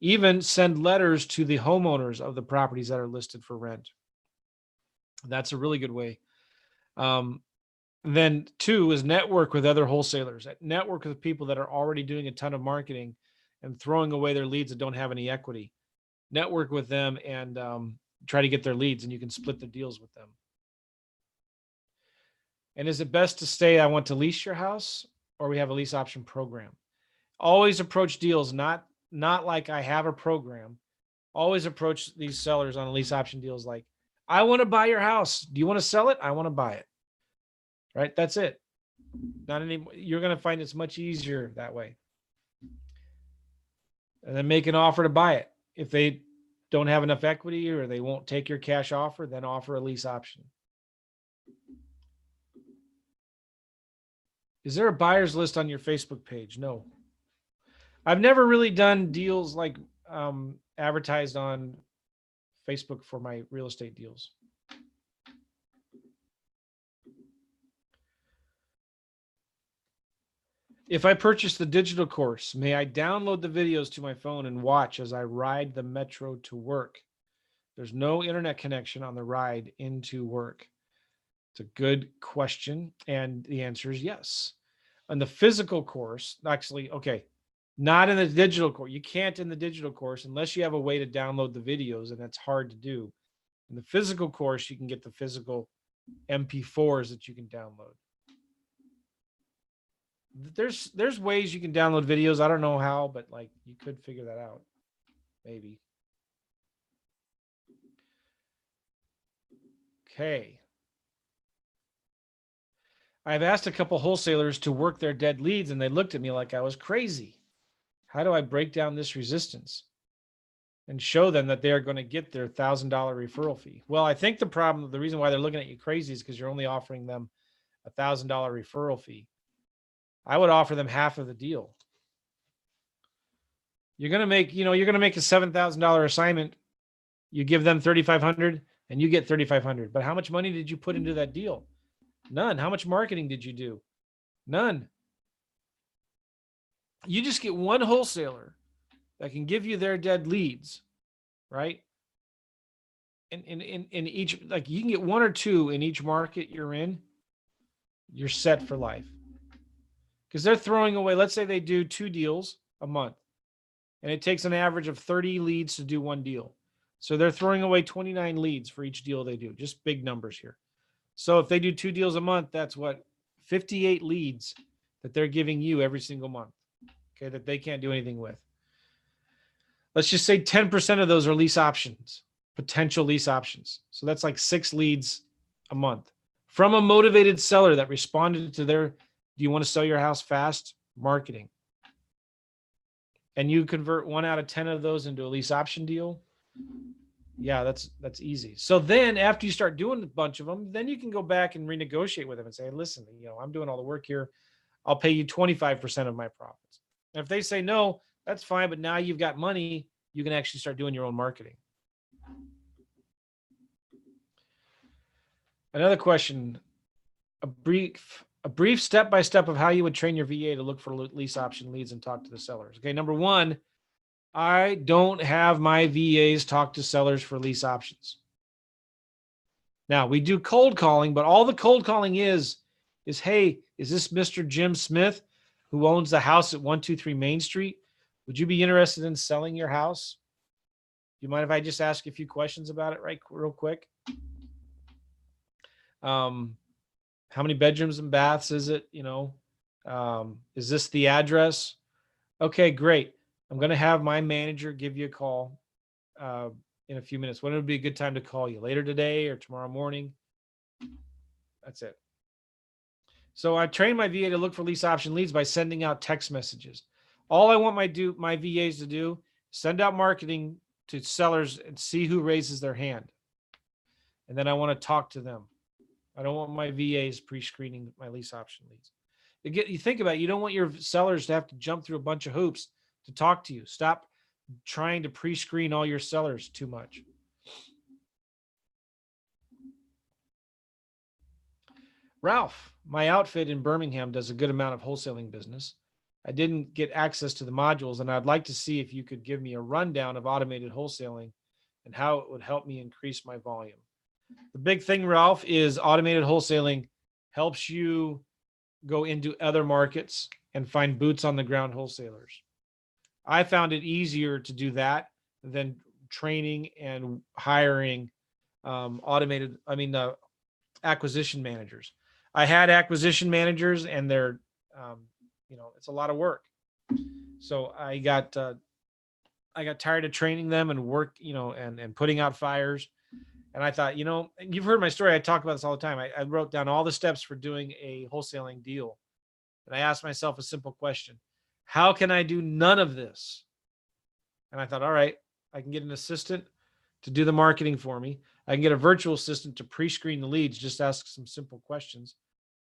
Even send letters to the homeowners of the properties that are listed for rent. That's a really good way. Then two is network with other wholesalers. Network with people that are already doing a ton of marketing and throwing away their leads that don't have any equity. Network with them and try to get their leads, and you can split the deals with them. And is it best to say I want to lease your house, or we have a lease option program? Always approach deals not like I have a program. Always approach these sellers on lease option deals like, I want to buy your house. Do you want to sell it? I want to buy it. Right? That's it. Not anymore. You're going to find it's much easier that way. And then make an offer to buy it. If they don't have enough equity or they won't take your cash offer, then offer a lease option. Is there a buyer's list on your Facebook page? No. I've never really done deals like advertised on Facebook for my real estate deals. If I purchase the digital course, may I download the videos to my phone and watch as I ride the metro to work? There's no internet connection on the ride into work. It's a good question. And the answer is yes. On the physical course, actually, okay, not in the digital course. You can't in the digital course unless you have a way to download the videos, and that's hard to do. In the physical course, you can get the physical MP4s that you can download. There's ways you can download videos. I don't know how, but like you could figure that out. Maybe. Okay. I've asked a couple wholesalers to work their dead leads, and they looked at me like I was crazy. How do I break down this resistance and show them that they are going to get their $1,000 referral fee? Well, I think the reason why they're looking at you crazy is because you're only offering them a $1,000 referral fee. I would offer them half of the deal. You're going to make a $7,000 assignment. You give them $3,500 and you get $3,500. But how much money did you put into that deal? None. How much marketing did you do? None. You just get one wholesaler that can give you their dead leads, right? In each, like you can get one or two in each market you're in, you're set for life. Because they're throwing away, let's say they do 2 deals a month, and it takes an average of 30 leads to do one deal. So they're throwing away 29 leads for each deal they do, just big numbers here. So if they do 2 deals a month, that's what, 58 leads that they're giving you every single month, okay, that they can't do anything with. Let's just say 10% of those are lease options, potential lease options. So that's like 6 leads a month from a motivated seller that responded to their, do you want to sell your house fast? Marketing. and you convert 1 out of 10 of those into a lease option deal, yeah, that's easy. So then after you start doing a bunch of them, then you can go back and renegotiate with them and say, listen, I'm doing all the work here. I'll pay you 25% of my profits. And if they say no, that's fine. But now you've got money, you can actually start doing your own marketing. Another question, a brief step-by-step of how you would train your VA to look for lease option leads and talk to the sellers. Okay, number one, I don't have my VAs talk to sellers for lease options. Now, we do cold calling, but all the cold calling is, hey, is this Mr. Jim Smith who owns the house at 123 Main Street? Would you be interested in selling your house? Do you mind if I just ask you a few questions about it real quick? How many bedrooms and baths is it? Is this the address? Okay, great. I'm going to have my manager give you a call in a few minutes. When would be a good time to call you? Later today or tomorrow morning? That's it. So I train my VA to look for lease option leads by sending out text messages. All I want my VAs to do, send out marketing to sellers and see who raises their hand. And then I want to talk to them. I don't want my VAs pre-screening my lease option leads. You think about it, you don't want your sellers to have to jump through a bunch of hoops to talk to you. Stop trying to pre-screen all your sellers too much. Ralph, my outfit in Birmingham does a good amount of wholesaling business. I didn't get access to the modules, and I'd like to see if you could give me a rundown of automated wholesaling and how it would help me increase my volume. The big thing, Ralph, is automated wholesaling helps you go into other markets and find boots on the ground wholesalers. I found it easier to do that than training and hiring acquisition managers. I had acquisition managers, and they're, it's a lot of work. So I got tired of training them and work, and putting out fires. And I thought, you've heard my story. I talk about this all the time. I wrote down all the steps for doing a wholesaling deal. And I asked myself a simple question: how can I do none of this? And I thought, all right, I can get an assistant to do the marketing for me. I can get a virtual assistant to pre-screen the leads, just ask some simple questions,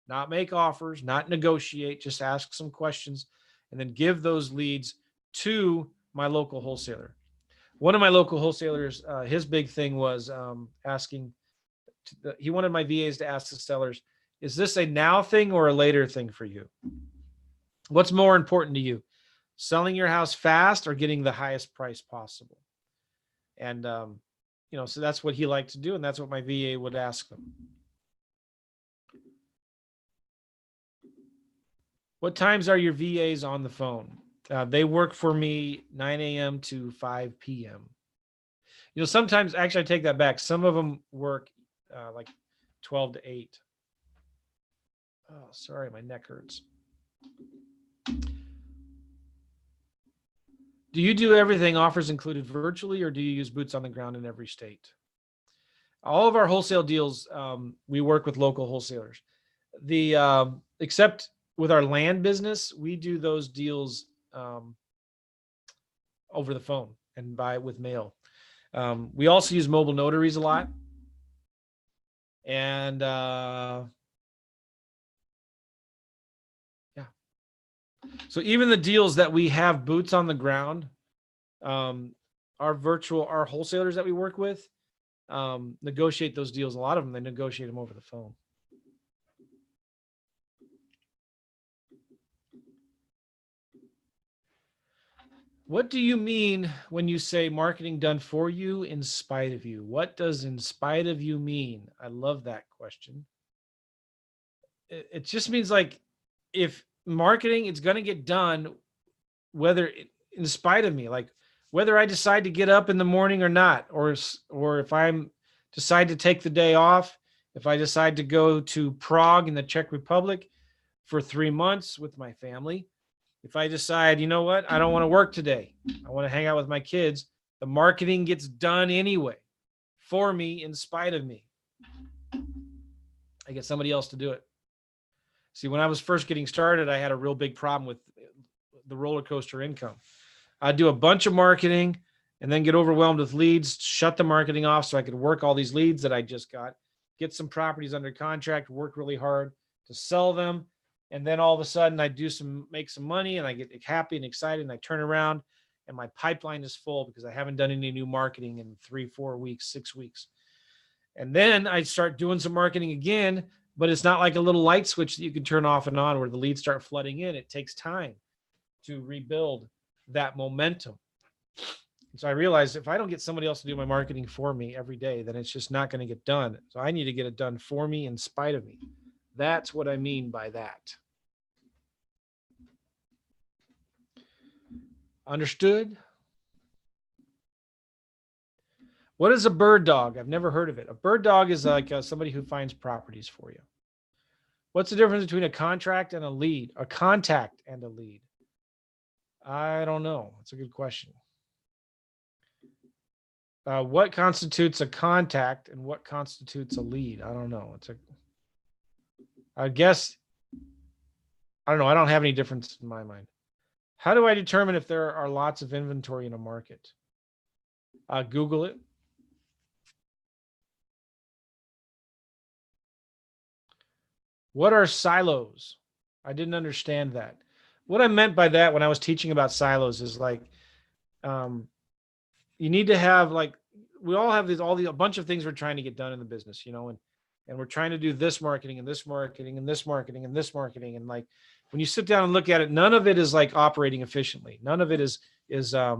not make offers, not negotiate, just ask some questions, and then give those leads to my local wholesaler. One of my local wholesalers, his big thing was he wanted my VAs to ask the sellers, is this a now thing or a later thing for you? What's more important to you, selling your house fast or getting the highest price possible? And, so that's what he liked to do. And that's what my VA would ask them. What times are your VAs on the phone? They work for me 9 a.m. to 5 p.m. Sometimes, actually, I take that back. Some of them work like 12 to 8. Oh, sorry, my neck hurts. Do you do everything offers included virtually, or do you use boots on the ground in every state? All of our wholesale deals, we work with local wholesalers. Except with our land business, we do those deals over the phone and with mail. We also use mobile notaries a lot. And so even the deals that we have boots on the ground, our wholesalers that we work with negotiate those deals. A lot of them, they negotiate them over the phone. What do you mean when you say marketing done for you in spite of you? What does in spite of you mean? I love that question. It just means like, if marketing, it's going to get done whether in spite of me, like whether I decide to get up in the morning or not, or if I'm decide to take the day off, if I decide to go to Prague in the Czech Republic for 3 months with my family, if I decide, you know what, I don't want to work today, I want to hang out with my kids, the marketing gets done anyway for me in spite of me. I get somebody else to do it. See, when I was first getting started, I had a real big problem with the roller coaster income. I'd do a bunch of marketing and then get overwhelmed with leads, shut the marketing off so I could work all these leads that I just got, get some properties under contract, work really hard to sell them. And then all of a sudden I make some money and I get happy and excited and I turn around and my pipeline is full because I haven't done any new marketing in 3, 4 weeks, 6 weeks. And then I start doing some marketing again, but it's not like a little light switch that you can turn off and on where the leads start flooding in. It takes time to rebuild that momentum. So I realized if I don't get somebody else to do my marketing for me every day, then it's just not going to get done. So I need to get it done for me in spite of me. That's what I mean by that. Understood? What is a bird dog? I've never heard of it. A bird dog is like somebody who finds properties for you. What's the difference between a contract and a lead? A contact and a lead? I don't know. That's a good question. What constitutes a contact and what constitutes a lead? I don't know. I guess, I don't know. I don't have any difference in my mind. How do I determine if there are lots of inventory in a market? Google it. What are silos? I didn't understand that. What I meant by that when I was teaching about silos is like, you need to have like, we all have a bunch of things we're trying to get done in the business, you know, and we're trying to do this marketing and this marketing and this marketing and this marketing. And like, when you sit down and look at it, none of it is like operating efficiently. None of it is at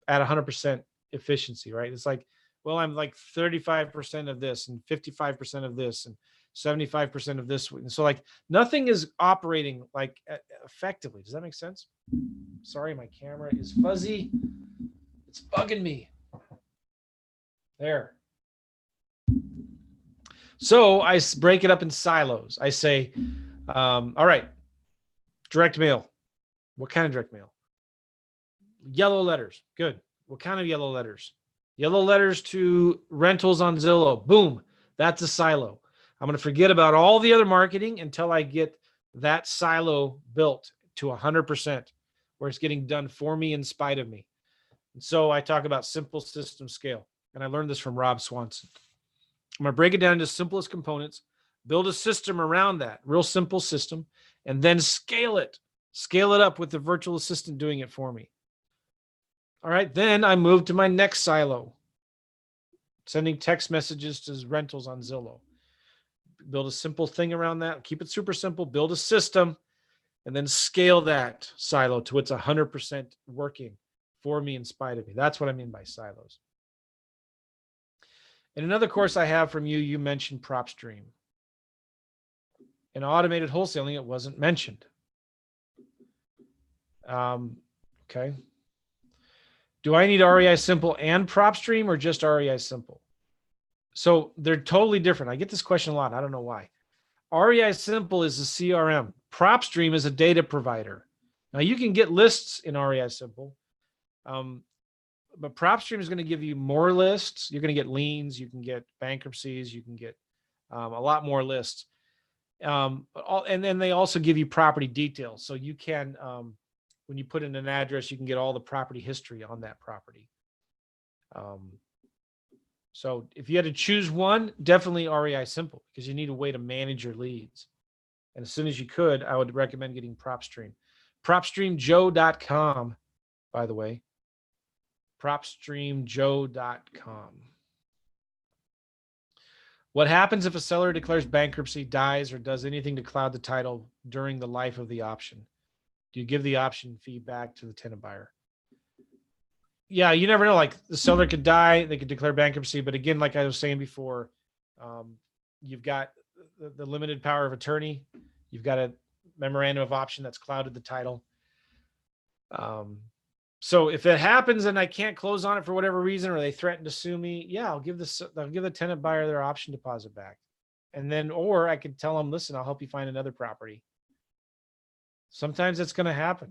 100% efficiency, right? It's like, well, I'm like 35% of this and 55% of this and 75% of this. And so like nothing is operating like effectively. Does that make sense? Sorry, my camera is fuzzy. It's bugging me. There. So I break it up in silos. I say, all right, direct mail. What kind of direct mail? Yellow letters. Good. What kind of yellow letters? Yellow letters to rentals on Zillow. Boom. That's a silo. I'm going to forget about all the other marketing until I get that silo built to 100%, where it's getting done for me in spite of me. And so I talk about simple system scale. And I learned this from Rob Swanson. I'm going to break it down into simplest components, build a system around that, real simple system, and then scale it up with the virtual assistant doing it for me. All right, then I move to my next silo, sending text messages to rentals on Zillow. Build a simple thing around that, keep it super simple, build a system, and then scale that silo to it's 100% working for me in spite of me. That's what I mean by silos. In another course I have from you, you mentioned PropStream. In automated wholesaling, it wasn't mentioned. Okay. Do I need REI Simple and PropStream or just REI Simple? So they're totally different. I get this question a lot. I don't know why. REI Simple is a CRM. PropStream is a data provider. Now you can get lists in REI Simple, but PropStream is going to give you more lists. You're going to get liens. You can get bankruptcies. You can get a lot more lists. And then they also give you property details. So you can, when you put in an address, you can get all the property history on that property. So if you had to choose one, definitely REI Simple, because you need a way to manage your leads. And as soon as you could, I would recommend getting PropStream. PropStreamJoe.com, by the way. PropStreamJoe.com. What happens if a seller declares bankruptcy, dies, or does anything to cloud the title during the life of the option? Do you give the option fee back to the tenant buyer? Yeah, you never know. Like the seller could die, they could declare bankruptcy. But again, like I was saying before, you've got the limited power of attorney. You've got a memorandum of option that's clouded the title. So if it happens and I can't close on it for whatever reason, or they threaten to sue me, yeah, I'll give the tenant buyer their option deposit back. And then, or I could tell them, listen, I'll help you find another property. Sometimes it's going to happen.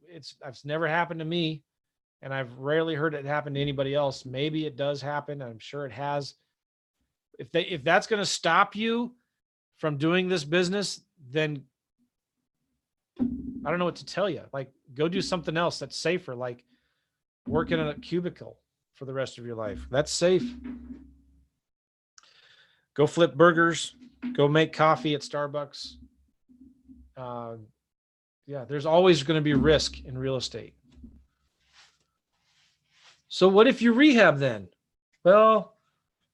It's never happened to me, and I've rarely heard it happen to anybody else. Maybe it does happen. I'm sure it has. If that's going to stop you from doing this business, then I don't know what to tell you. Like, go do something else that's safer, like work in a cubicle for the rest of your life. That's safe. Go flip burgers. Go make coffee at Starbucks. Yeah, there's always going to be risk in real estate. So what if you rehab then? Well,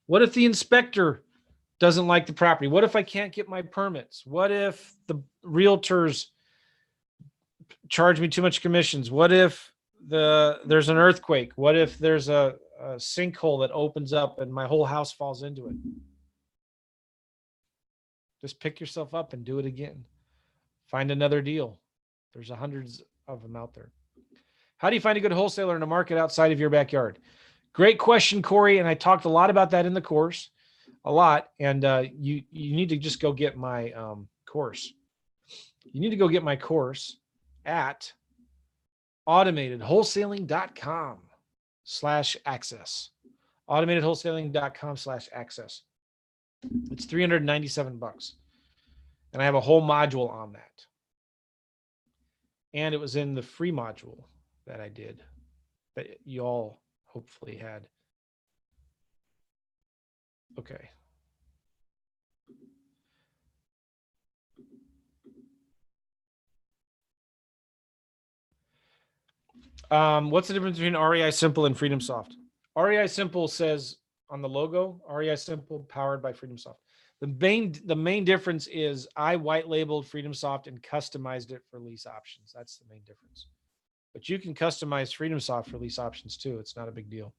what if the inspector doesn't like the property? What if I can't get my permits? What if the realtors charge me too much commissions? What if there's an earthquake? What if there's a sinkhole that opens up and my whole house falls into it? Just pick yourself up and do it again. Find another deal. There's hundreds of them out there. How do you find a good wholesaler in a market outside of your backyard? Great question, Corey. And I talked a lot about that in the course, a lot. And you need to just go get my course. You need to go get my course at automatedwholesaling.com/access. automatedwholesaling.com/access. It's $397. And I have a whole module on that. And it was in the free module that I did that you all hopefully had. Okay. What's the difference between REI Simple and Freedom Soft? REI Simple says on the logo, REI Simple powered by Freedom Soft. The main difference is I white labeled Freedom Soft and customized it for lease options. That's the main difference. But you can customize Freedom Soft for lease options too. It's not a big deal.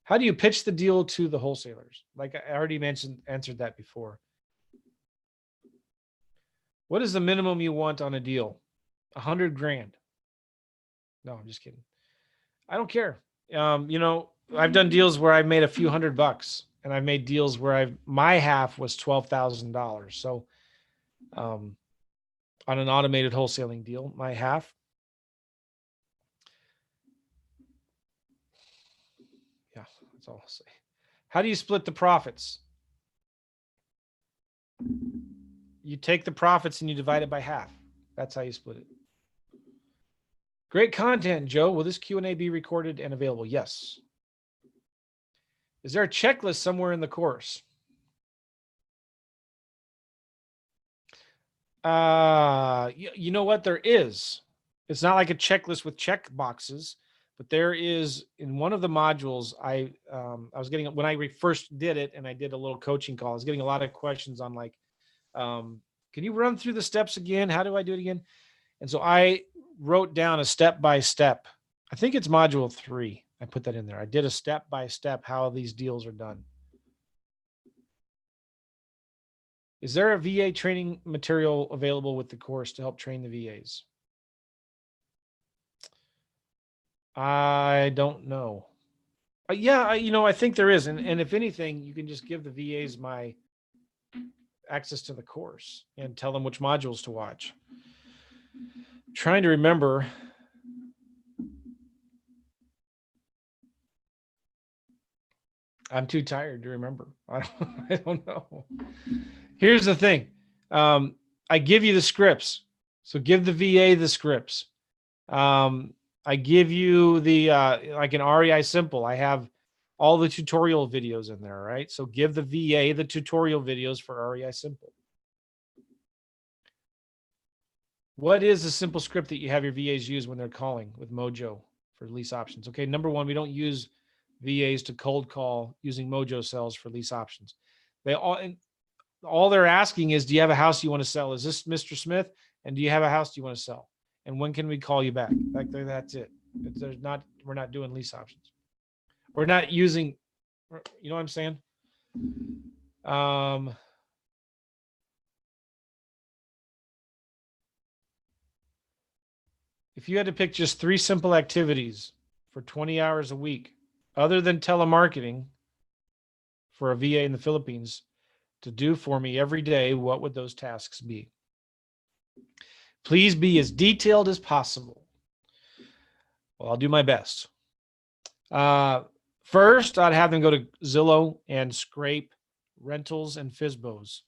How do you pitch the deal to the wholesalers? Like I already answered that before. What is the minimum you want on a deal? $100 grand. No, I'm just kidding. I don't care. I've done deals where I've made a few $100, and I've made deals where my half was $12,000. So, on an automated wholesaling deal, my half. Yeah, that's all I'll say. How do you split the profits? You take the profits and you divide it by half. That's how you split it. Great content, Joe. Will this Q&A be recorded and available? Yes. Is there a checklist somewhere in the course? You know what? There is. It's not like a checklist with check boxes, but there is in one of the modules. I was getting, when I first did it and I did a little coaching call, I was getting a lot of questions on like, can you run through the steps again? How do I do it again? And so I wrote down a step-by-step. I think it's module 3. I put that in there. I did a step-by-step how these deals are done. Is there a VA training material available with the course to help train the VAs? I don't know. Yeah, I think there is. And if anything, you can just give the VAs my access to the course and tell them which modules to watch. Trying to remember. I'm too tired to remember. I don't know. Here's the thing. I give you the scripts. So give the VA the scripts. I give you the, like an REI Simple. I have all the tutorial videos in there, right? So give the VA the tutorial videos for REI Simple. What is the simple script that you have your VAs use when they're calling with Mojo for lease options? Okay, number one, we don't use VAs to cold call using Mojo cells for lease options. All they're asking is, do you have a house you want to sell? Is this Mr. Smith? And do you have a house you want to sell? And when can we call you back? That's it. We're not doing lease options. We're not using, you know what I'm saying? If you had to pick just 3 simple activities for 20 hours a week, other than telemarketing for a VA in the Philippines to do for me every day, what would those tasks be? Please be as detailed as possible. Well, I'll do my best. First, I'd have them go to Zillow and scrape rentals and FSBOs.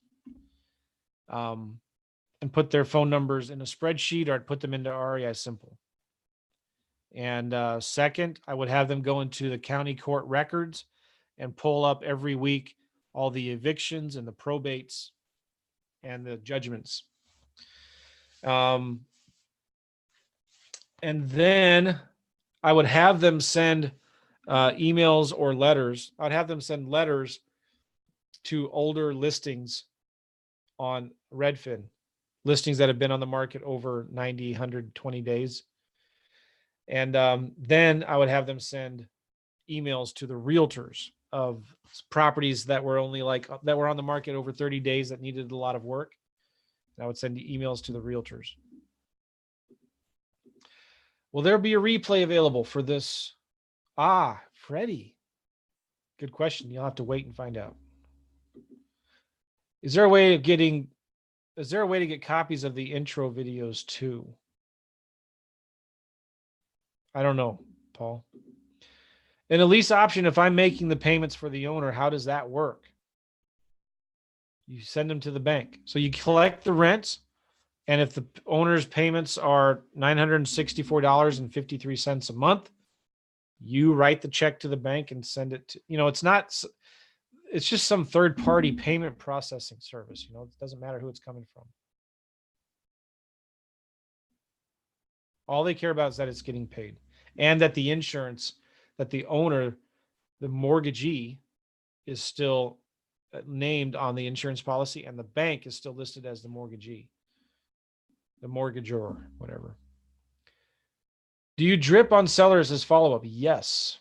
and put their phone numbers in a spreadsheet, or I'd put them into REI Simple. And second, I would have them go into the county court records and pull up every week all the evictions and the probates and the judgments. And then I would have them send emails or letters. I'd have them send letters to older listings on Redfin, listings that have been on the market over 90, 120 days. And then I would have them send emails to the realtors of properties that were that were on the market over 30 days that needed a lot of work. And I would send emails to the realtors. Will there be a replay available for this? Freddie. Good question. You'll have to wait and find out. Is there a way to get copies of the intro videos too? I don't know, Paul. In a lease option, if I'm making the payments for the owner, how does that work? You send them to the bank. So you collect the rent, and if the owner's payments are $964.53 a month, you write the check to the bank and send it to, it's just some third-party payment processing service. It doesn't matter who it's coming from. All they care about is that it's getting paid, and that the insurance, that the owner, the mortgagee, is still named on the insurance policy, and the bank is still listed as the mortgagee, the mortgagor, whatever. Do you drip on sellers as follow-up? Yes.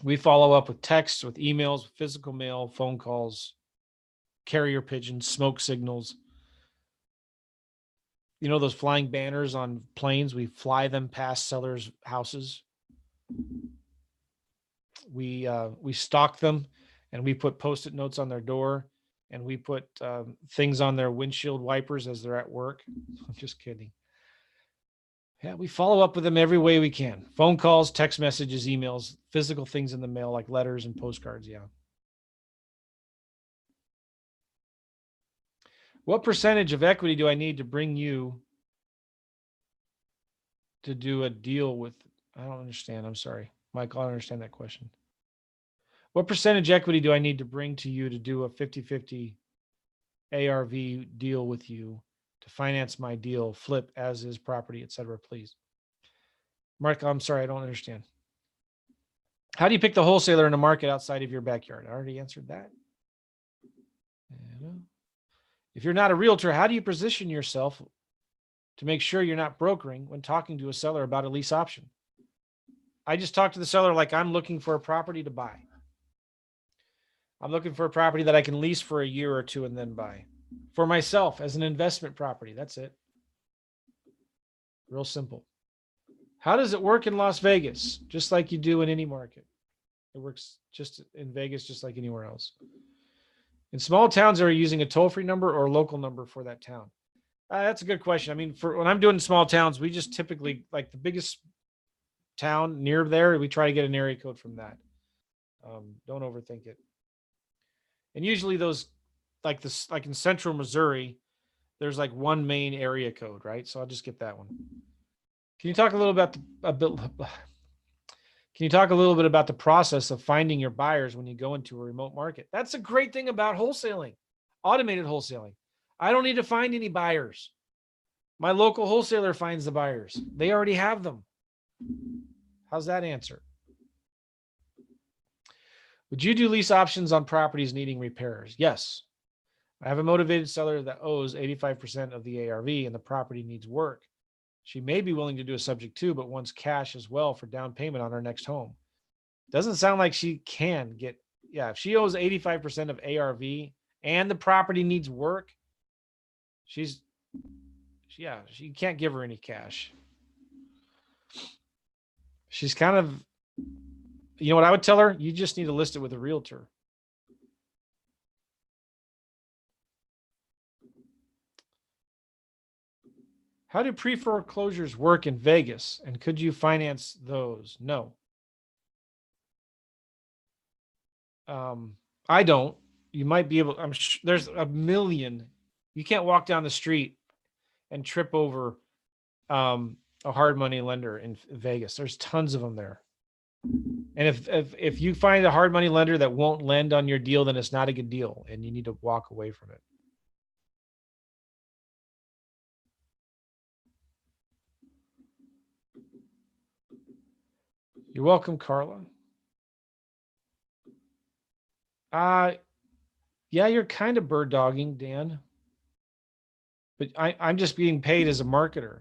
We follow up with texts, with emails, with physical mail, phone calls, carrier pigeons, smoke signals. Those flying banners on planes? We fly them past sellers' houses. We stalk them, and we put Post-it notes on their door, and we put things on their windshield wipers as they're at work. I'm just kidding. Yeah, we follow up with them every way we can. Phone calls, text messages, emails, physical things in the mail like letters and postcards. Yeah. What percentage of equity do I need to bring you to do a deal with? I don't understand. I'm sorry, Michael. I don't understand that question. What percentage equity do I need to bring to you to do a 50-50 ARV deal with you to finance my deal, flip as is property, etc., please? Michael, I'm sorry, I don't understand. How do you pick the wholesaler in a market outside of your backyard? I already answered that. If you're not a realtor, how do you position yourself to make sure you're not brokering when talking to a seller about a lease option? I just talk to the seller like I'm looking for a property to buy. I'm looking for a property that I can lease for a year or two and then buy for myself as an investment property. That's it. Real simple. How does it work in Las Vegas? Just like you do in any market. It works just in Vegas, just like anywhere else. In small towns, are you using a toll-free number or a local number for that town? That's a good question. I mean, for when I'm doing small towns, we just typically, like the biggest town near there, we try to get an area code from that. Don't overthink it. And usually those, like in central Missouri, there's like one main area code, right? So I'll just get that one. Can you talk a little bit about the process of finding your buyers when you go into a remote market? That's a great thing about wholesaling, automated wholesaling. I don't need to find any buyers. My local wholesaler finds the buyers. They already have them. How's that answer? Would you do lease options on properties needing repairs? Yes. I have a motivated seller that owes 85% of the ARV and the property needs work. She may be willing to do a subject to, but wants cash as well for down payment on her next home. Doesn't sound like she can get, if she owes 85% of ARV and the property needs work, she can't give her any cash. She's kind of, what I would tell her? You just need to list it with a realtor. How do pre-foreclosures work in Vegas? And could you finance those? No. I don't. You might be able, I'm sure there's a million You can't walk down the street and trip over a hard money lender in Vegas. There's tons of them there. And if you find a hard money lender that won't lend on your deal, then it's not a good deal, and you need to walk away from it. You're welcome, Carla. Yeah, you're kind of bird dogging, Dan. But I'm just being paid as a marketer.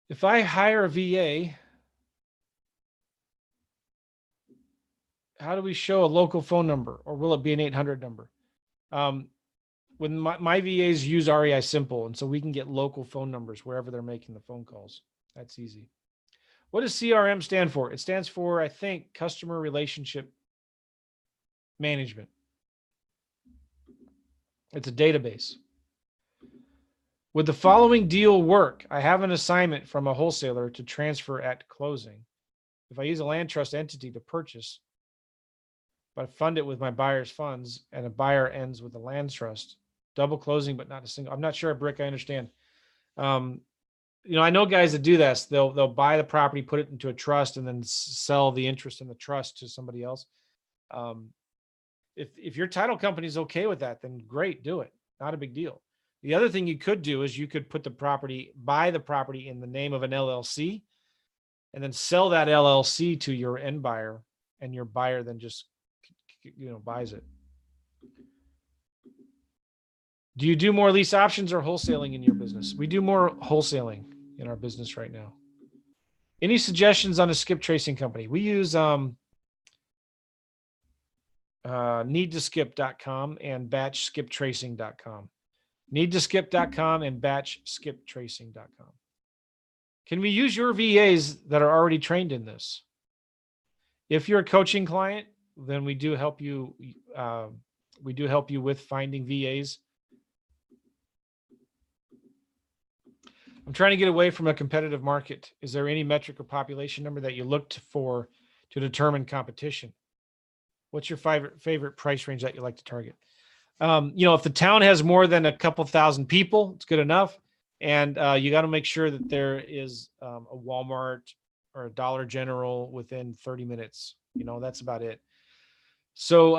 If I hire a VA, how do we show a local phone number, or will it be an 800 number? When my VAs use REI Simple, and so we can get local phone numbers wherever they're making the phone calls. That's easy. What does CRM stand for? It stands for, I think, Customer Relationship Management. It's a database. Would the following deal work? I have an assignment from a wholesaler to transfer at closing. If I use a land trust entity to purchase, but fund it with my buyer's funds, and a buyer ends with a land trust, double closing, but not a single. I'm not sure, Brick, I understand. I know guys that do this. They'll buy the property, put it into a trust, and then sell the interest in the trust to somebody else. If your title company is okay with that, then great, do it. Not a big deal. The other thing you could do is you could buy the property in the name of an LLC, and then sell that LLC to your end buyer, and your buyer then just buys it. Do you do more lease options or wholesaling in your business? We do more wholesaling in our business right now. Any suggestions on a skip tracing company? We use needtoskip.com and batchskiptracing.com. Needtoskip.com and batchskiptracing.com. Can we use your VAs that are already trained in this? If you're a coaching client, then we do help you. We do help you with finding VAs. I'm trying to get away from a competitive market. Is there any metric or population number that you looked for to determine competition? What's your favorite price range that you like to target? If the town has more than a couple thousand people, it's good enough. And you got to make sure that there is a Walmart or a Dollar General within 30 minutes. That's about it. So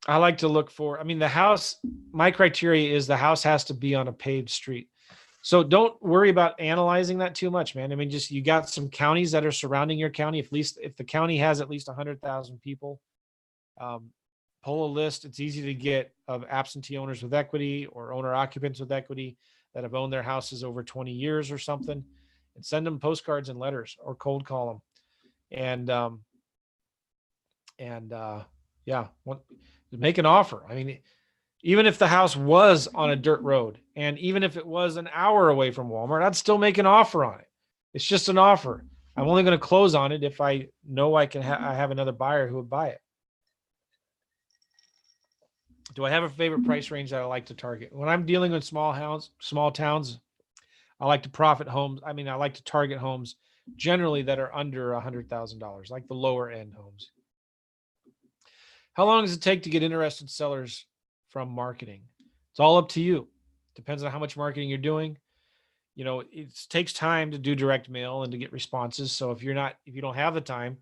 I like to look for, the house, my criteria is the house has to be on a paved street. So don't worry about analyzing that too much, man. Just, you got some counties that are surrounding your county. If the county has at least 100,000 people, pull a list. It's easy to get of absentee owners with equity or owner occupants with equity that have owned their houses over 20 years or something, and send them postcards and letters or cold call them. Make an offer. Even if the house was on a dirt road, and even if it was an hour away from Walmart, I'd still make an offer on it. It's just an offer. I'm only going to close on it if I know I have another buyer who would buy it. Do I have a favorite price range that I like to target? When I'm dealing with small towns, I like to profit homes. I like to target homes generally that are under $100,000, like the lower end homes. How long does it take to get interested sellers from marketing? It's all up to you. Depends on how much marketing you're doing. It takes time to do direct mail and to get responses. So if you don't have the time,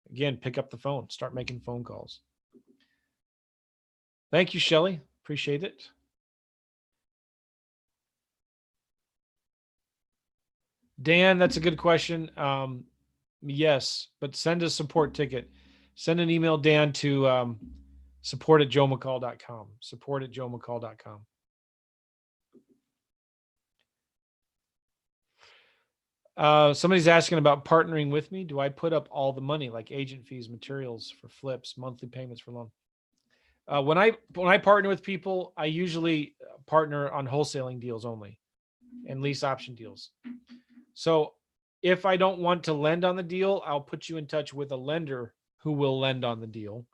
again, pick up the phone, start making phone calls. Thank you, Shelley. Appreciate it. Dan, that's a good question. Yes, but send a support ticket. Send an email, Dan, to support@joemccall.com. Support@joemccall.com. Somebody's asking about partnering with me. Do I put up all the money, like agent fees, materials for flips, monthly payments for loan? When I partner with people, I usually partner on wholesaling deals only and lease option deals. So if I don't want to lend on the deal, I'll put you in touch with a lender who will lend on the deal.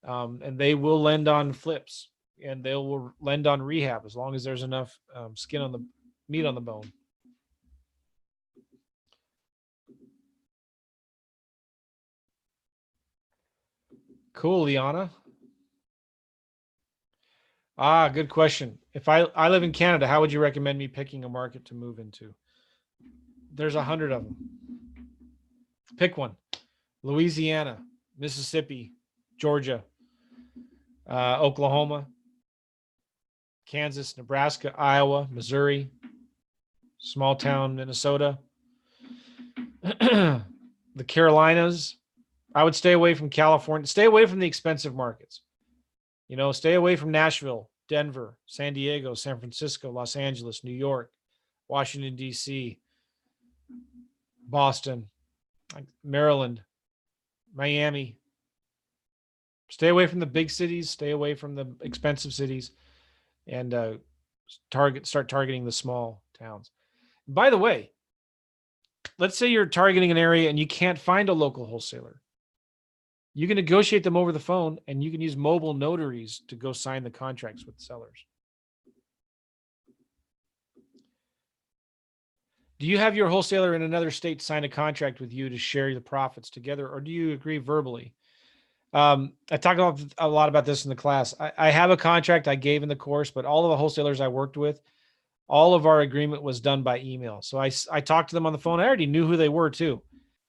And they will lend on flips, and they will lend on rehab as long as there's enough skin on the meat on the bone. Cool, Liana. Good question. If I live in Canada, how would you recommend me picking a market to move into? There's 100 of them. Pick one. Louisiana, Mississippi, Georgia, Oklahoma, Kansas, Nebraska, Iowa, Missouri, small town Minnesota, the Carolinas. I would stay away from California. Stay away from the expensive markets. Stay away from Nashville, Denver, San Diego, San Francisco, Los Angeles, New York, Washington, D.C., Boston, Maryland, Miami. Stay away from the big cities. Stay away from the expensive cities, and start targeting the small towns. By the way, let's say you're targeting an area and you can't find a local wholesaler. You can negotiate them over the phone, and you can use mobile notaries to go sign the contracts with sellers. Do you have your wholesaler in another state sign a contract with you to share the profits together, or do you agree verbally? I talked a lot about this in the class. I have a contract I gave in the course, but all of the wholesalers I worked with, all of our agreement was done by email. So I talked to them on the phone. I already knew who they were too.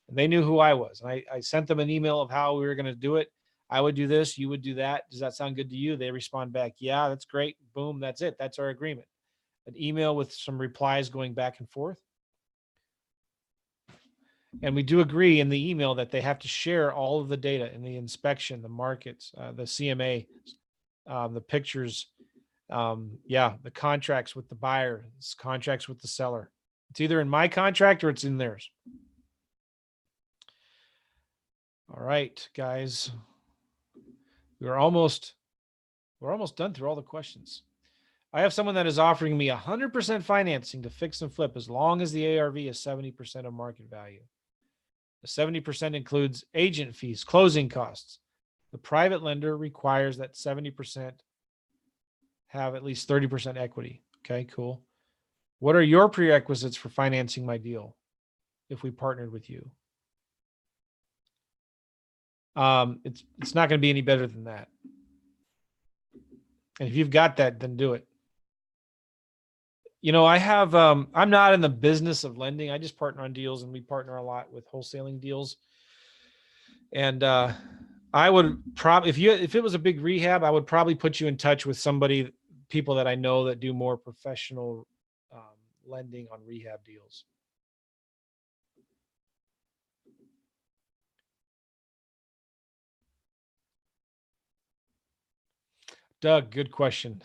And they knew who I was. And I sent them an email of how we were going to do it. I would do this. You would do that. Does that sound good to you? They respond back. Yeah, that's great. Boom. That's it. That's our agreement. An email with some replies going back and forth. And we do agree in the email that they have to share all of the data in the inspection, the markets, the CMA, the pictures, the contracts with the buyer, contracts with the seller. It's either in my contract or it's in theirs. All right, guys, we're almost done through all the questions. I have someone that is offering me 100% financing to fix and flip as long as the ARV is 70% of market value. The 70% includes agent fees, closing costs. The private lender requires that 70% have at least 30% equity. Okay, cool. What are your prerequisites for financing my deal if we partnered with you? It's not going to be any better than that. And if you've got that, then do it. I have, I'm not in the business of lending. I just partner on deals, and we partner a lot with wholesaling deals. And I would probably, if it was a big rehab, I would probably put you in touch with people that I know that do more professional lending on rehab deals. Doug, good question.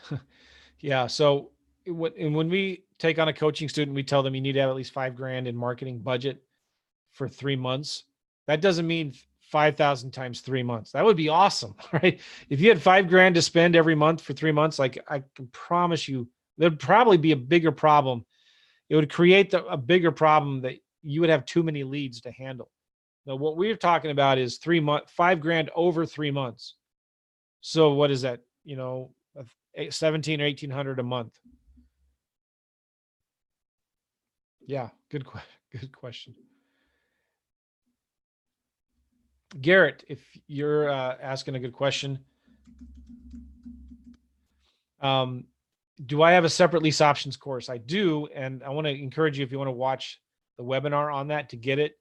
Yeah. So when we take on a coaching student, we tell them you need to have at least $5,000 in marketing budget for 3 months. That doesn't mean 5,000 times 3 months. That would be awesome, right? If you had $5,000 to spend every month for 3 months, like I can promise you, there'd probably be a bigger problem. It would create a bigger problem that you would have too many leads to handle. Now, what we're talking about is 3 months, $5,000 over 3 months. So what is that? 17 or 1,800 a month. Yeah, good question. Garrett, if you're asking a good question, do I have a separate lease options course? I do, and I want to encourage you, if you want to watch the webinar on that to get it,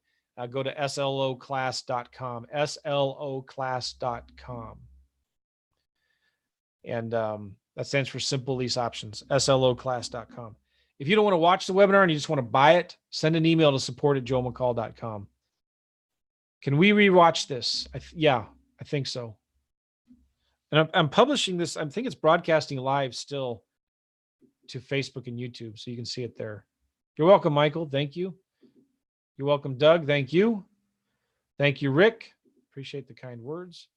go to sloclass.com, sloclass.com. And that stands for Simple Lease Options, sloclass.com. If you don't want to watch the webinar and you just want to buy it, send an email to support@joelmccall.com. Can we rewatch this? Yeah, I think so. And I'm publishing this. I think it's broadcasting live still to Facebook and YouTube, so you can see it there. You're welcome, Michael. Thank you. You're welcome, Doug. Thank you. Thank you, Rick. Appreciate the kind words.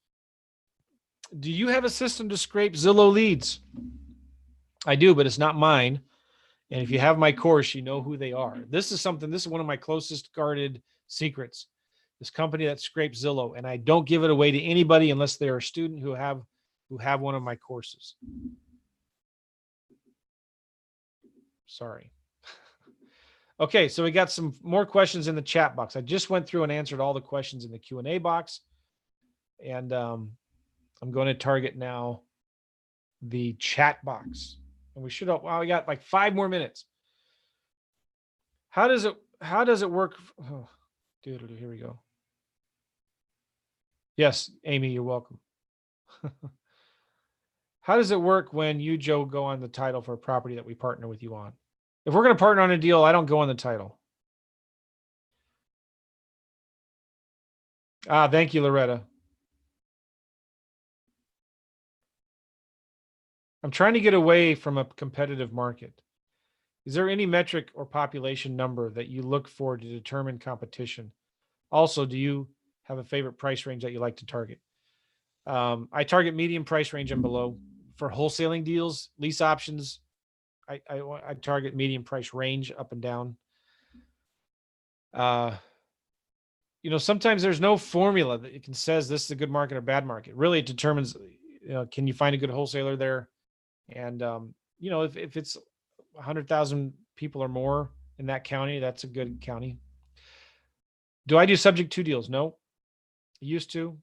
Do you have a system to scrape Zillow leads? I do, but it's not mine. And if you have my course, you know who they are. This is one of my closest guarded secrets. This company that scrapes Zillow, and I don't give it away to anybody unless they're a student who have one of my courses. Sorry. Okay, so we got some more questions in the chat box. I just went through and answered all the questions in the Q&A box, and I'm going to target now the chat box. And we should have, wow, we got like 5 more minutes. How does it work? Oh, dude, here we go. Yes, Amy, you're welcome. How does it work when you, Joe, go on the title for a property that we partner with you on? If we're going to partner on a deal, I don't go on the title. Thank you, Loretta. I'm trying to get away from a competitive market. Is there any metric or population number that you look for to determine competition? Also, do you have a favorite price range that you like to target? I target medium price range and below. For wholesaling deals, lease options, I target medium price range up and down. Sometimes there's no formula that it can says this is a good market or bad market. Really, it determines, can you find a good wholesaler there? And if it's 100,000 people or more in that county, that's a good county. Do I do subject to deals? No. I used to.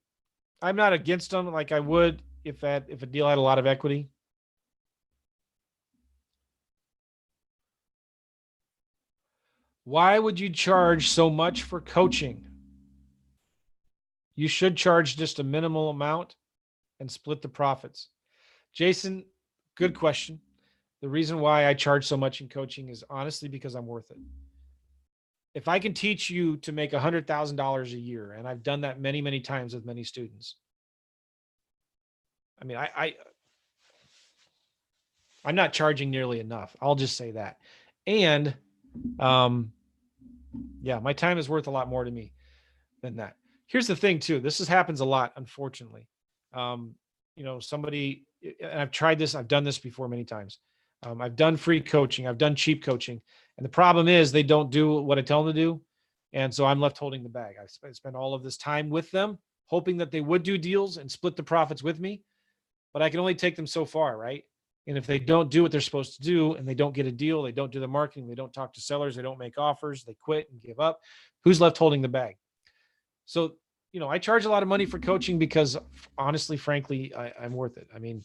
I'm not against them like I would if a deal had a lot of equity. Why would you charge so much for coaching? You should charge just a minimal amount and split the profits. Jason, good question. The reason why I charge so much in coaching is honestly because I'm worth it. If I can teach you to make $100,000 a year, and I've done that many, many times with many students. I mean, I'm not charging nearly enough. I'll just say that. And yeah, my time is worth a lot more to me than that. Here's the thing too. This happens a lot, unfortunately. Somebody, and I've tried this, I've done this before many times. I've done free coaching, I've done cheap coaching. And the problem is they don't do what I tell them to do. And so I'm left holding the bag. I spent all of this time with them, hoping that they would do deals and split the profits with me. But I can only take them so far, right? And if they don't do what they're supposed to do and they don't get a deal, they don't do the marketing, they don't talk to sellers, they don't make offers, they quit and give up, who's left holding the bag? So, I charge a lot of money for coaching because honestly, frankly, I'm worth it. I mean,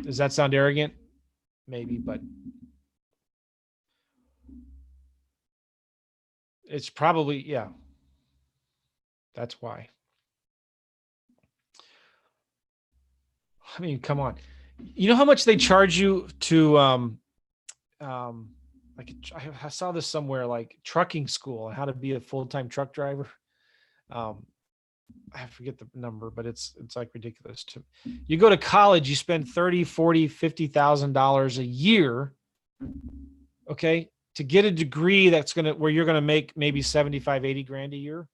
does that sound arrogant? Maybe, but it's probably, yeah, that's why. I mean, come on. You know how much they charge you to, like I saw this somewhere, like trucking school, how to be a full-time truck driver. I forget the number, but it's like ridiculous. You go to college, you spend 30, 40, $50,000 a year, okay, to get a degree where you're gonna make maybe 75, 80 grand a year.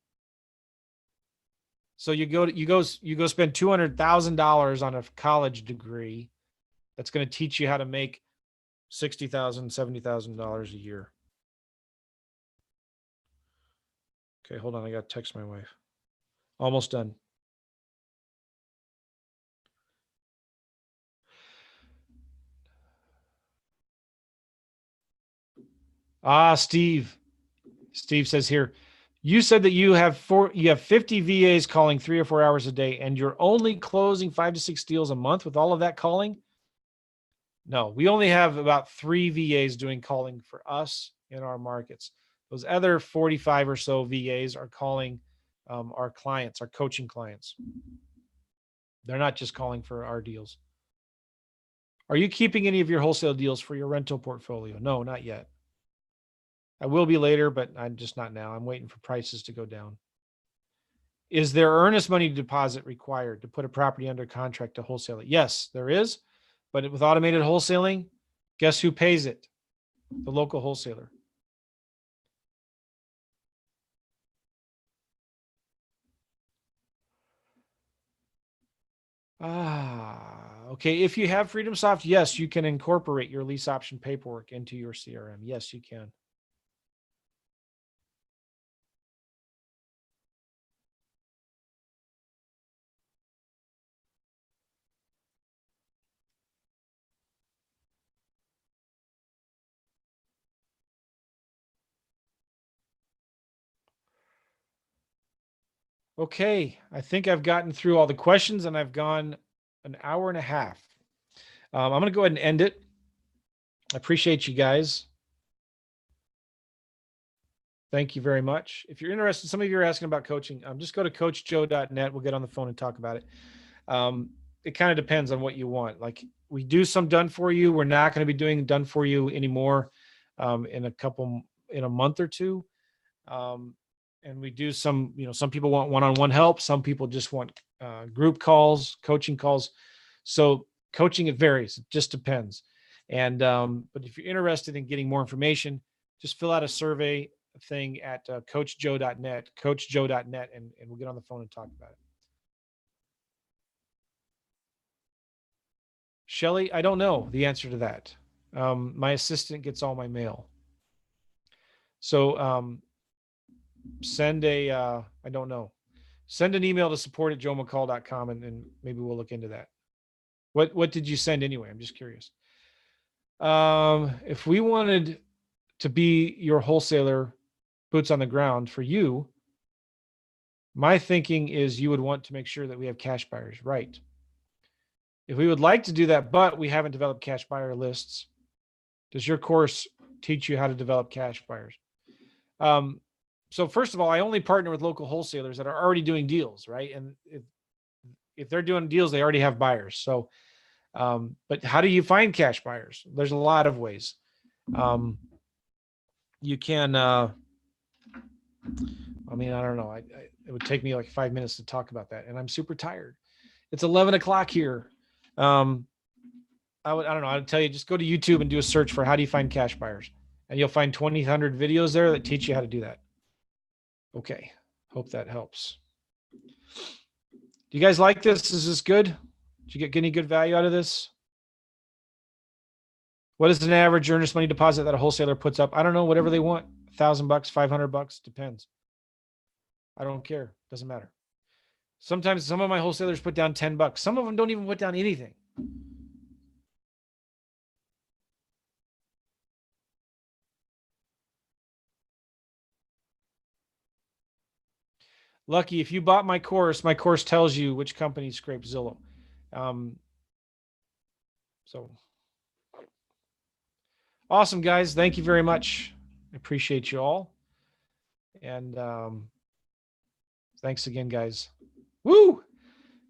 So you go spend $200,000 on a college degree that's going to teach you how to make $60,000, $70,000 a year. Okay, hold on. I got to text my wife. Almost done. Steve. Steve says here, you said that you have 50 VAs calling 3 or 4 hours a day, and you're only closing 5 to 6 deals a month with all of that calling? No, we only have about 3 VAs doing calling for us in our markets. Those other 45 or so VAs are calling our clients, our coaching clients. They're not just calling for our deals. Are you keeping any of your wholesale deals for your rental portfolio? No, not yet. I will be later, but I'm just not now. I'm waiting for prices to go down. Is there earnest money deposit required to put a property under contract to wholesale it? Yes, there is. But with automated wholesaling, guess who pays it? The local wholesaler. Okay. If you have FreedomSoft, yes, you can incorporate your lease option paperwork into your CRM. Yes, you can. Okay. I think I've gotten through all the questions and I've gone an hour and a half. I'm going to go ahead and end it. I appreciate you guys. Thank you very much. If you're interested, some of you are asking about coaching. Just go to coachjoe.net. We'll get on the phone and talk about it. It kind of depends on what you want. Like, we do some done for you. We're not going to be doing done for you anymore in a month or two. And we do some, some people want one-on-one help. Some people just want group calls, coaching calls. So coaching, it varies. It just depends. And but if you're interested in getting more information, just fill out a survey thing at coachjoe.net, and we'll get on the phone and talk about it. Shelly, I don't know the answer to that. My assistant gets all my mail. So send I don't know. Send an email to support@joemccall.com and maybe we'll look into that. What did you send anyway? I'm just curious. If we wanted to be your wholesaler, boots on the ground for you, my thinking is you would want to make sure that we have cash buyers, right? If we would like to do that, but we haven't developed cash buyer lists, does your course teach you how to develop cash buyers? So first of all, I only partner with local wholesalers that are already doing deals, right? And if they're doing deals, they already have buyers. So, but how do you find cash buyers? There's a lot of ways. You can, I don't know. It would take me like 5 minutes to talk about that, and I'm super tired. It's 11 o'clock here. I don't know. I'd tell you, just go to YouTube and do a search for how do you find cash buyers, and you'll find 2,000 videos there that teach you how to do that. Okay. Hope that helps. Do you guys like this? Is this good? Did you get any good value out of this? What is an average earnest money deposit that a wholesaler puts up? I don't know, whatever they want. $1,000, $500, depends. I don't care. Doesn't matter. Sometimes some of my wholesalers put down $10. Some of them don't even put down anything. Lucky, if you bought my course tells you which company scraped Zillow. So awesome, guys. Thank you very much. I appreciate you all. And thanks again, guys. Woo!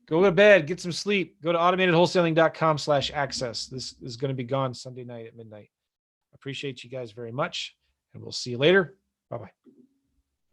Go to bed, get some sleep. Go to automatedwholesaling.com/access. This is going to be gone Sunday night at midnight. I appreciate you guys very much, and we'll see you later. Bye-bye.